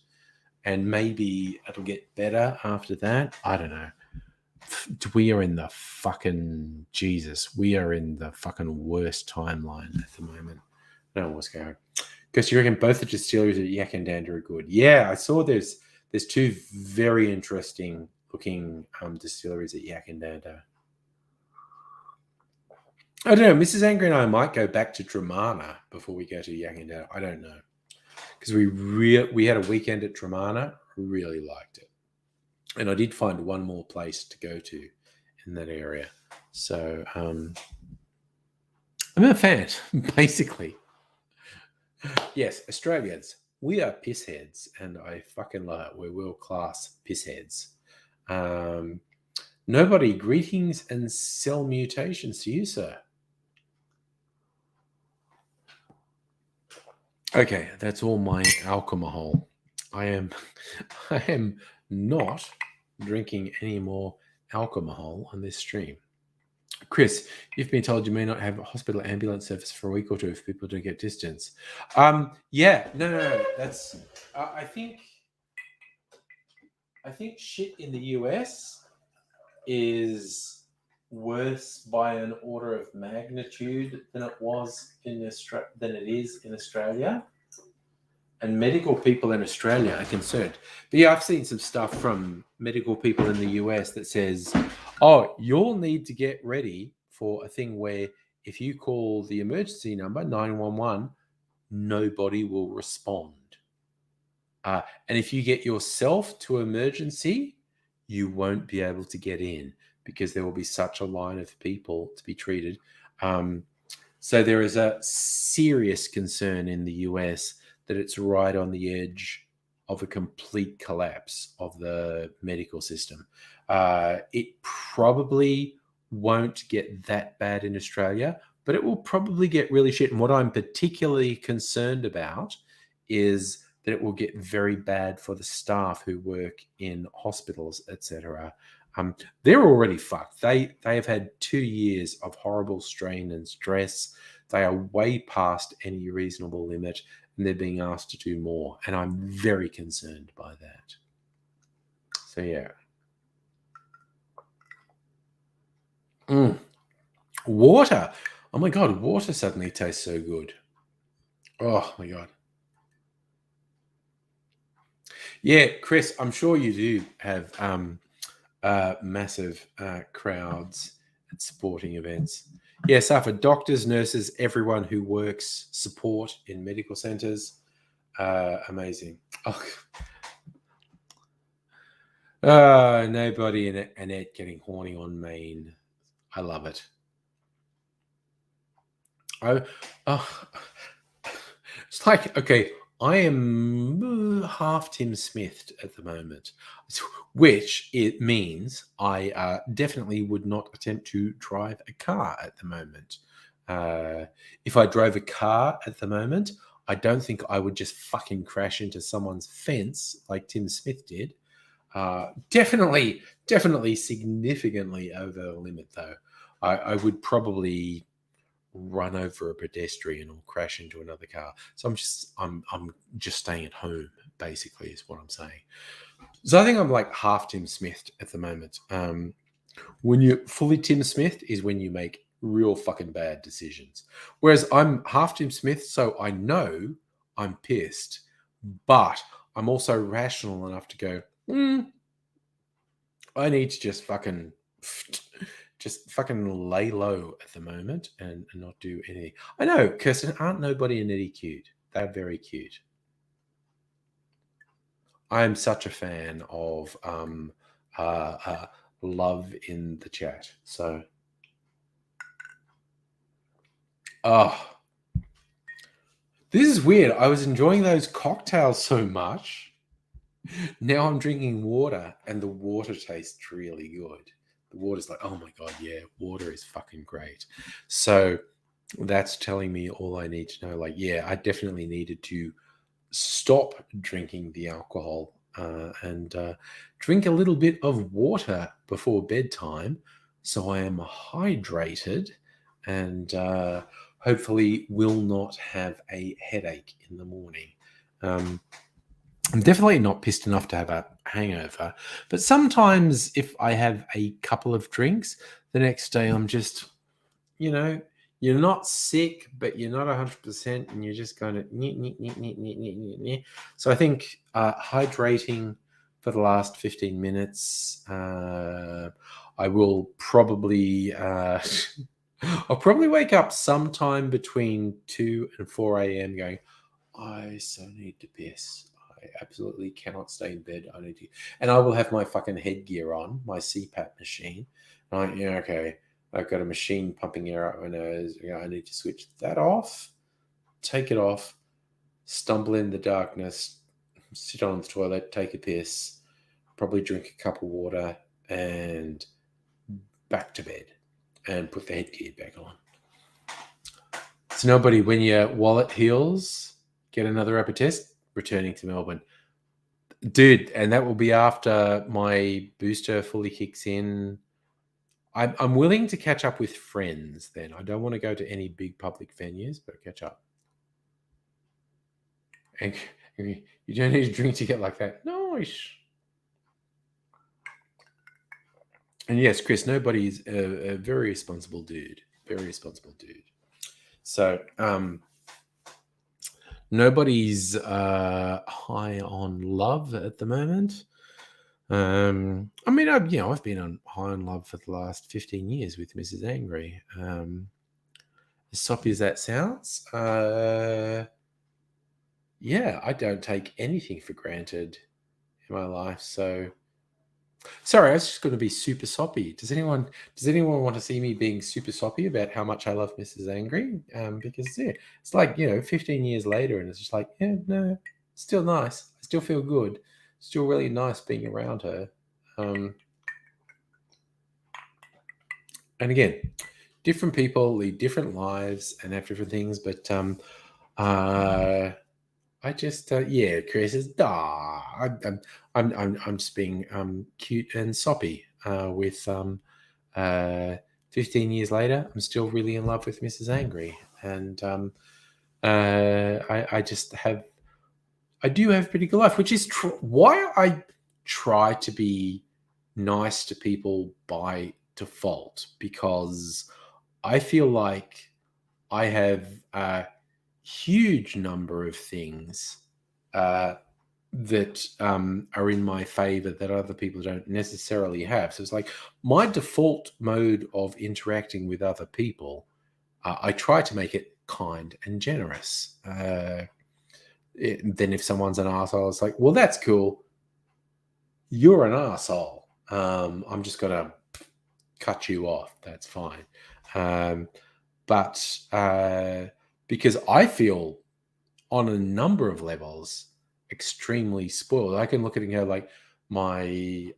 A: and maybe it'll get better after that. I don't know. We are in the fucking worst timeline at the moment. I don't know what's going on. Because you reckon both the distilleries at Yakandanda are good? Yeah, I saw there's two very interesting looking distilleries at Yakandanda. I don't know. Mrs. Angry and I might go back to Dramana before we go to Yakandanda. I don't know. Because we had a weekend at Dramana. Really liked it. And I did find one more place to go to in that area. So I'm a fan, basically. Yes, Australians, we are pissheads, and I fucking love it. We're world-class pissheads. Nobody, greetings and cell mutations to you, sir. Okay, that's all my alcohol. I am not drinking any more alcohol on this stream. Chris, you've been told you may not have a hospital ambulance service for a week or two if people don't get distance. Yeah, no. That's I think shit in the US is worse by an order of magnitude than it is in Australia. And medical people in Australia are concerned. But yeah, I've seen some stuff from medical people in the US that says, oh, you'll need to get ready for a thing where if you call the emergency number, 911, nobody will respond. And if you get yourself to emergency, you won't be able to get in because there will be such a line of people to be treated. So there is a serious concern in the US that it's right on the edge of a complete collapse of the medical system. It probably won't get that bad in Australia, but it will probably get really shit. And what I'm particularly concerned about is that it will get very bad for the staff who work in hospitals, etc. They're already fucked. They have had 2 years of horrible strain and stress. They are way past any reasonable limit, and they're being asked to do more. And I'm very concerned by that. So, yeah. Water. Oh, my God. Water suddenly tastes so good. Oh, my God. Yeah, Chris, I'm sure you do have massive crowds at sporting events. Yes, for doctors, nurses, everyone who works support in medical centres. Amazing. Nobody in Annette getting horny on Maine. I love it. I, uh, it's like, okay, I am half Tim Smith at the moment, which it means I definitely would not attempt to drive a car at the moment. If I drove a car at the moment, I don't think I would just fucking crash into someone's fence like Tim Smith did. Definitely significantly over the limit, though. I would probably run over a pedestrian or crash into another car. So I'm just staying at home, basically, is what I'm saying. So I think I'm like half Tim Smith at the moment. When you're fully Tim Smith is when you make real fucking bad decisions. Whereas I'm half Tim Smith, so I know I'm pissed, but I'm also rational enough to go, I need to just fucking lay low at the moment and not do anything. I know, Kirsten, aren't nobody and Eddie cute? They're very cute. I'm such a fan of love in the chat. So, oh, this is weird. I was enjoying those cocktails so much. Now I'm drinking water, and the water tastes really good. The water's like, oh my God, yeah, water is fucking great. So that's telling me all I need to know. Like, yeah, I definitely needed to stop drinking the alcohol and drink a little bit of water before bedtime so I am hydrated and hopefully will not have a headache in the morning. I'm definitely not pissed enough to have a hangover, but sometimes if I have a couple of drinks, the next day I'm just, you're not sick, but you're not 100%, and you're just going to. So I think hydrating for the last 15 minutes, I will probably. I'll probably wake up sometime between 2 and 4 a.m. going, I so need to piss. I absolutely cannot stay in bed. I need to. And I will have my fucking headgear on, my CPAP machine. Okay. I've got a machine pumping air out my nose. I need to switch that off, take it off, stumble in the darkness, sit on the toilet, take a piss, probably drink a cup of water, and back to bed and put the headgear back on. So nobody, when your wallet heals, get another rapid test, returning to Melbourne. Dude, and that will be after my booster fully kicks in. I'm willing to catch up with friends then. I don't want to go to any big public venues, but catch up. And you don't need to drink to get like that. Nice. And yes, Chris, nobody's a very responsible dude. Very responsible dude. So, nobody's high on love at the moment. I mean, I've been on high on love for the last 15 years with Mrs. Angry. As soppy as that sounds, yeah, I don't take anything for granted in my life. So, sorry, I was just going to be super soppy. Does anyone want to see me being super soppy about how much I love Mrs. Angry? Because yeah, it's like 15 years later, and it's just like, yeah, no, still nice. I still feel good. Still really nice being around her. And again, different people lead different lives and have different things, but I just yeah, Chris is I'm just being cute and soppy with 15 years later, I'm still really in love with Mrs. Angry, and I do have a pretty good life, which is why I try to be nice to people by default, because I feel like I have a huge number of things that are in my favor that other people don't necessarily have. So it's like my default mode of interacting with other people, I try to make it kind and generous. Then if someone's an asshole, it's like, well, that's cool. You're an asshole. I'm just going to cut you off. That's fine. but because I feel on a number of levels extremely spoiled. I can look at it and go like my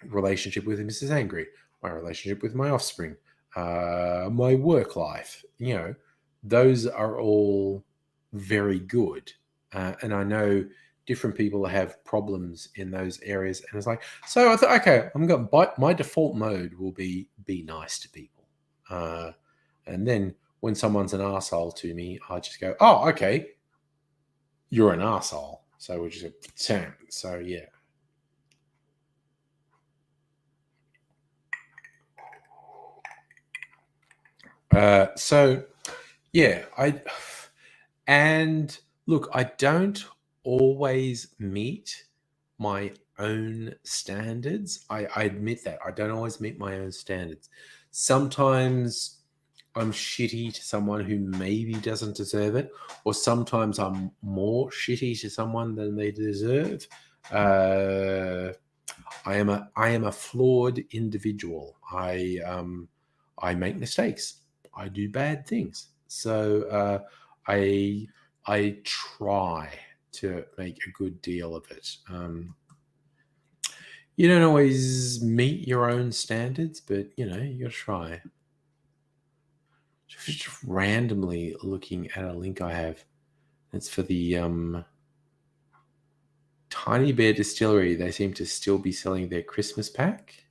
A: relationship with Mrs. Angry, my relationship with my offspring, my work life, those are all very good. And I know different people have problems in those areas. And it's like, so I thought, okay, my default mode will be nice to people. And then when someone's an arsehole to me, I just go, oh, okay, you're an arsehole. So we just go, Sam. So yeah. So yeah, and look, I don't always meet my own standards. I admit that. I don't always meet my own standards. Sometimes I'm shitty to someone who maybe doesn't deserve it, or sometimes I'm more shitty to someone than they deserve. I am a flawed individual. I make mistakes. I do bad things. So I try to make a good deal of it. You don't always meet your own standards, but you try. Just randomly looking at a link I have. It's for the Tiny Bear Distillery. They seem to still be selling their Christmas pack,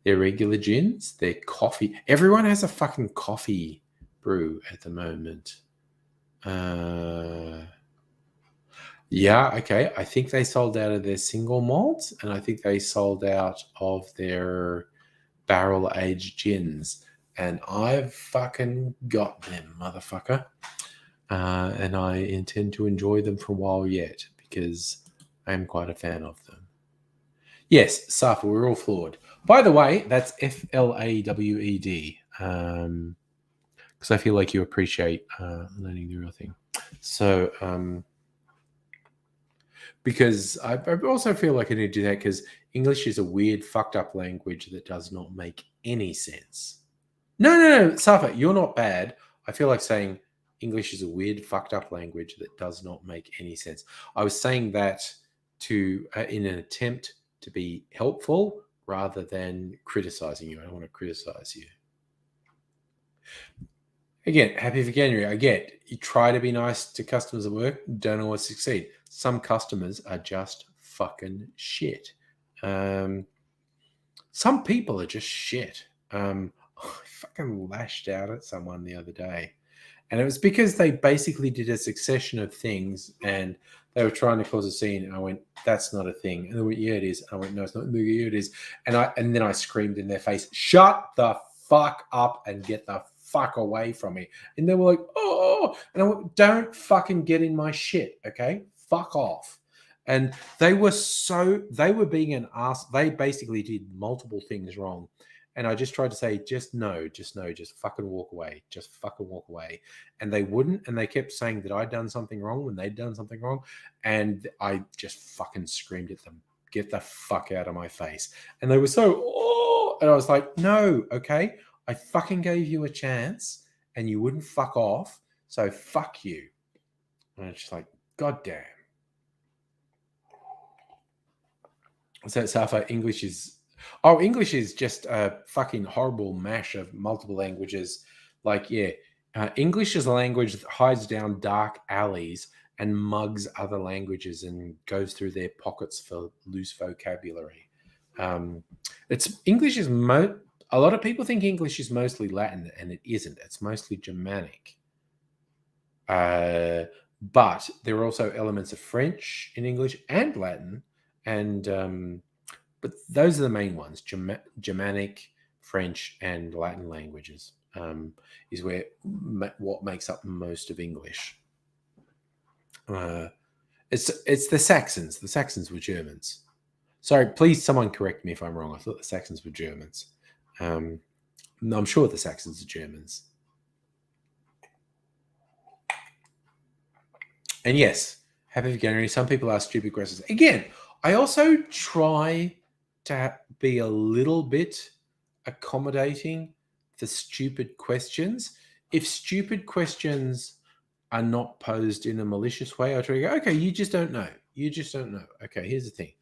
A: their regular gins, their coffee. Everyone has a fucking coffee brew at the moment. Yeah, okay. I think they sold out of their single malt, and I think they sold out of their barrel aged gins. And I've fucking got them, motherfucker. And I intend to enjoy them for a while yet because I am quite a fan of them. Yes, Safa, we're all flawed. By the way, that's FLAWED. Because I feel like you appreciate learning the real thing. So, because I also feel like I need to do that because English is a weird, fucked up language that does not make any sense. No, Safa, you're not bad. I feel like saying English is a weird, fucked up language that does not make any sense. I was saying that to in an attempt to be helpful rather than criticizing you. I don't want to criticize you. Again, happy for January. I get you try to be nice to customers at work, don't always succeed. Some customers are just fucking shit. Some people are just shit. I fucking lashed out at someone the other day. And it was because they basically did a succession of things and they were trying to cause a scene. And I went, that's not a thing. And they went, yeah, it is. And I went, no, it's not. Yeah, it is. And then I screamed in their face, shut the fuck up and get the fuck away from me. And they were like, oh. And I went, don't fucking get in my shit, okay? Fuck off. And they were being an ass. They basically did multiple things wrong. And I just tried to say, just fucking walk away. Just fucking walk away. And they wouldn't. And they kept saying that I'd done something wrong when they'd done something wrong. And I just fucking screamed at them, get the fuck out of my face. And they were so, oh. And I was like, no, okay. I fucking gave you a chance and you wouldn't fuck off. So fuck you. And it's just like, God damn. So Safa, English is just a fucking horrible mash of multiple languages. Like, yeah, English is a language that hides down dark alleys and mugs other languages and goes through their pockets for loose vocabulary. English is a lot of people think English is mostly Latin, and it isn't. It's mostly Germanic. But there are also elements of French in English and Latin, and but those are the main ones: Germanic, French, and Latin languages is what makes up most of English. It's the Saxons. The Saxons were Germans. Sorry, please, someone correct me if I'm wrong. I thought the Saxons were Germans. No, I'm sure the Saxons are Germans. And yes, happy for January. Some people are stupid questions. Again, I also try to be a little bit accommodating the stupid questions. If stupid questions are not posed in a malicious way, I try to go, okay, you just don't know. You just don't know. Okay, here's the thing.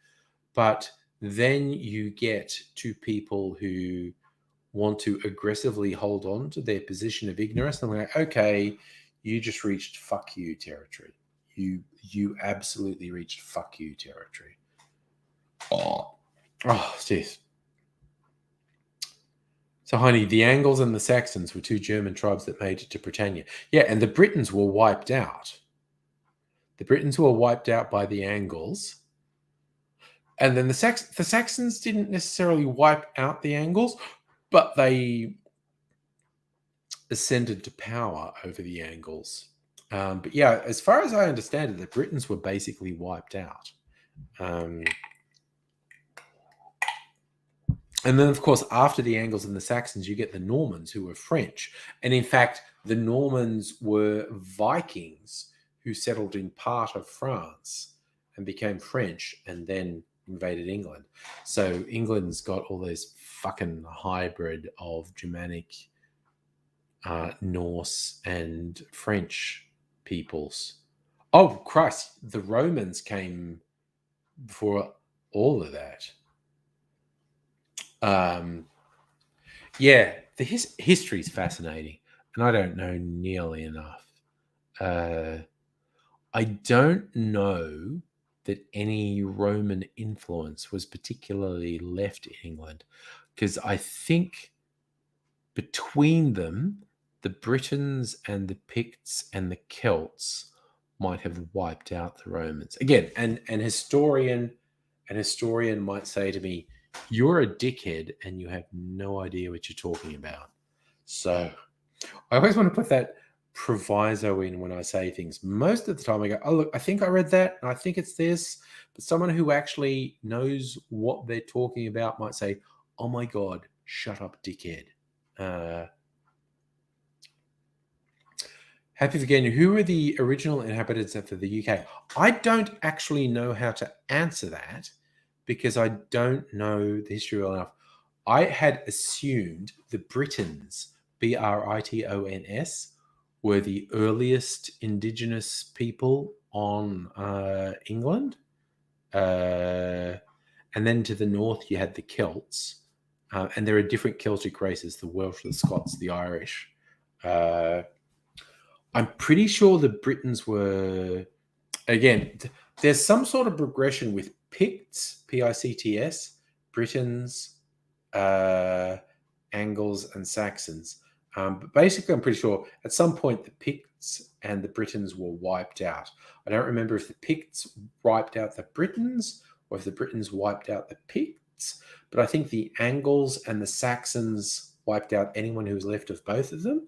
A: But then you get to people who want to aggressively hold on to their position of ignorance. And I'm like, okay, you just reached fuck you territory. You absolutely reached fuck you territory. Oh, jeez. So, honey, the Angles and the Saxons were two German tribes that made it to Britannia. Yeah, and the Britons were wiped out. The Britons were wiped out by the Angles. And then the Saxons didn't necessarily wipe out the Angles, but they ascended to power over the Angles. But yeah, as far as I understand it, the Britons were basically wiped out. And then, of course, after the Angles and the Saxons, you get the Normans, who were French. And in fact, the Normans were Vikings who settled in part of France and became French and then invaded England. So England's got all those fucking hybrid of Germanic, Norse, and French peoples. Oh, Christ, the Romans came before all of that. Yeah, the history is fascinating, and I don't know nearly enough. I don't know that any Roman influence was particularly left in England, because I think between them, the Britons and the Picts and the Celts might have wiped out the Romans. Again, an historian might say to me, you're a dickhead and you have no idea what you're talking about. So I always want to put that proviso in when I say things. Most of the time I go, oh, look, I think I read that and I think it's this. But someone who actually knows what they're talking about might say, oh my God, shut up, dickhead. Happy Virginia, who are the original inhabitants of the UK? I don't actually know how to answer that because I don't know the history well enough. I had assumed the Britons, Britons, were the earliest indigenous people on England. And then to the north, you had the Celts. And there are different Celtic races, the Welsh, the Scots, the Irish. I'm pretty sure the Britons were, again, there's some sort of progression with Picts, Picts, Britons, Angles, and Saxons. But basically, I'm pretty sure at some point the Picts and the Britons were wiped out. I don't remember if the Picts wiped out the Britons or if the Britons wiped out the Picts, but I think the Angles and the Saxons wiped out anyone who was left of both of them.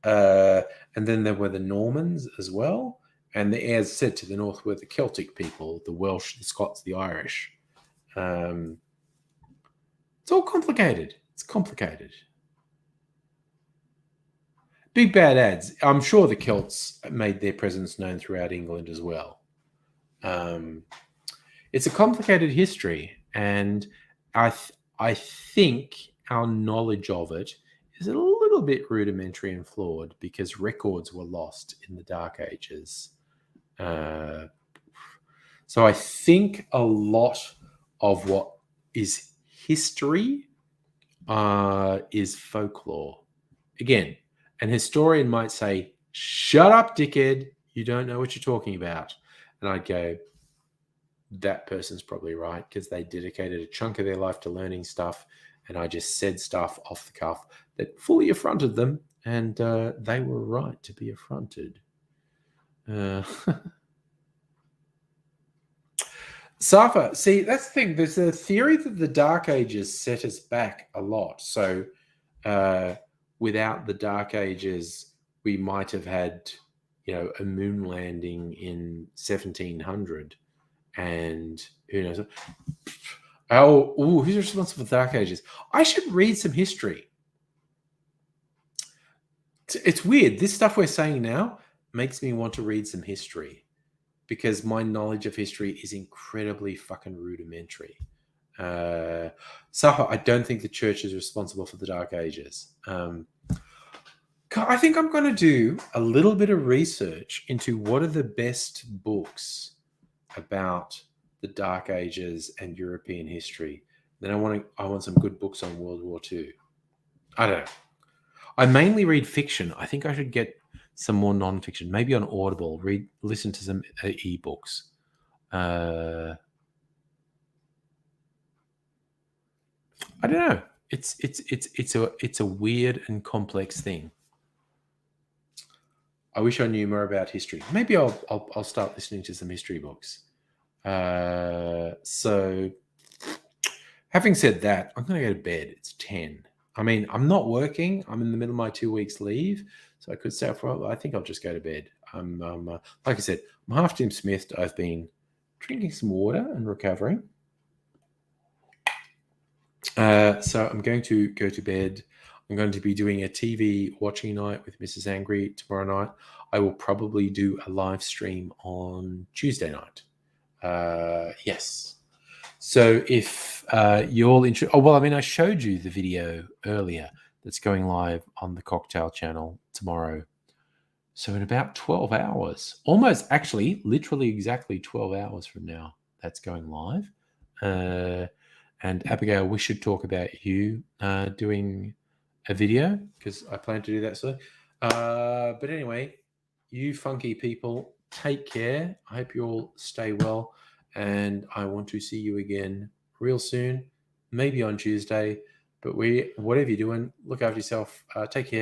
A: And then there were the Normans as well. And as I said, to the north were the Celtic people, the Welsh, the Scots, the Irish. It's all complicated. It's complicated. Big bad ads. I'm sure the Celts made their presence known throughout England as well. It's a complicated history, and I think our knowledge of it is a little bit rudimentary and flawed because records were lost in the Dark Ages. So I think a lot of what is history is folklore. Again, an historian might say, shut up, dickhead. You don't know what you're talking about. And I'd go, that person's probably right because they dedicated a chunk of their life to learning stuff. And I just said stuff off the cuff that fully affronted them. And they were right to be affronted. Safa, see, that's the thing. There's a theory that the Dark Ages set us back a lot. So without the Dark Ages, we might have had, a moon landing in 1700. And who knows? Oh, who's responsible for the Dark Ages? I should read some history. It's weird. This stuff we're saying now makes me want to read some history because my knowledge of history is incredibly fucking rudimentary. Saha, I don't think the church is responsible for the Dark Ages. I think I'm going to do a little bit of research into what are the best books about the Dark Ages and European history. Then I want some good books on World War II. I don't know. I mainly read fiction. I think I should get some more non-fiction, maybe on Audible. Listen to some ebooks. I don't know. It's a weird and complex thing. I wish I knew more about history. Maybe I'll start listening to some history books. So, having said that, I'm going to go to bed. It's 10. I mean, I'm not working. I'm in the middle of my 2 weeks leave, so I could stay up for a while. I think I'll just go to bed. Like I said, I'm half Jim Smith. I've been drinking some water and recovering. So I'm going to go to bed. I'm going to be doing a TV watching night with Mrs. Angry tomorrow night. I will probably do a live stream on Tuesday night. Yes. So if you're all interested, I showed you the video earlier that's going live on the Cocktail channel tomorrow. So in about 12 hours, almost actually, literally exactly 12 hours from now, that's going live. And Abigail, we should talk about you doing a video because I plan to do that soon. But anyway, you funky people, take care. I hope you all stay well. And I want to see you again real soon, maybe on Tuesday. But whatever you're doing, look after yourself. Take care.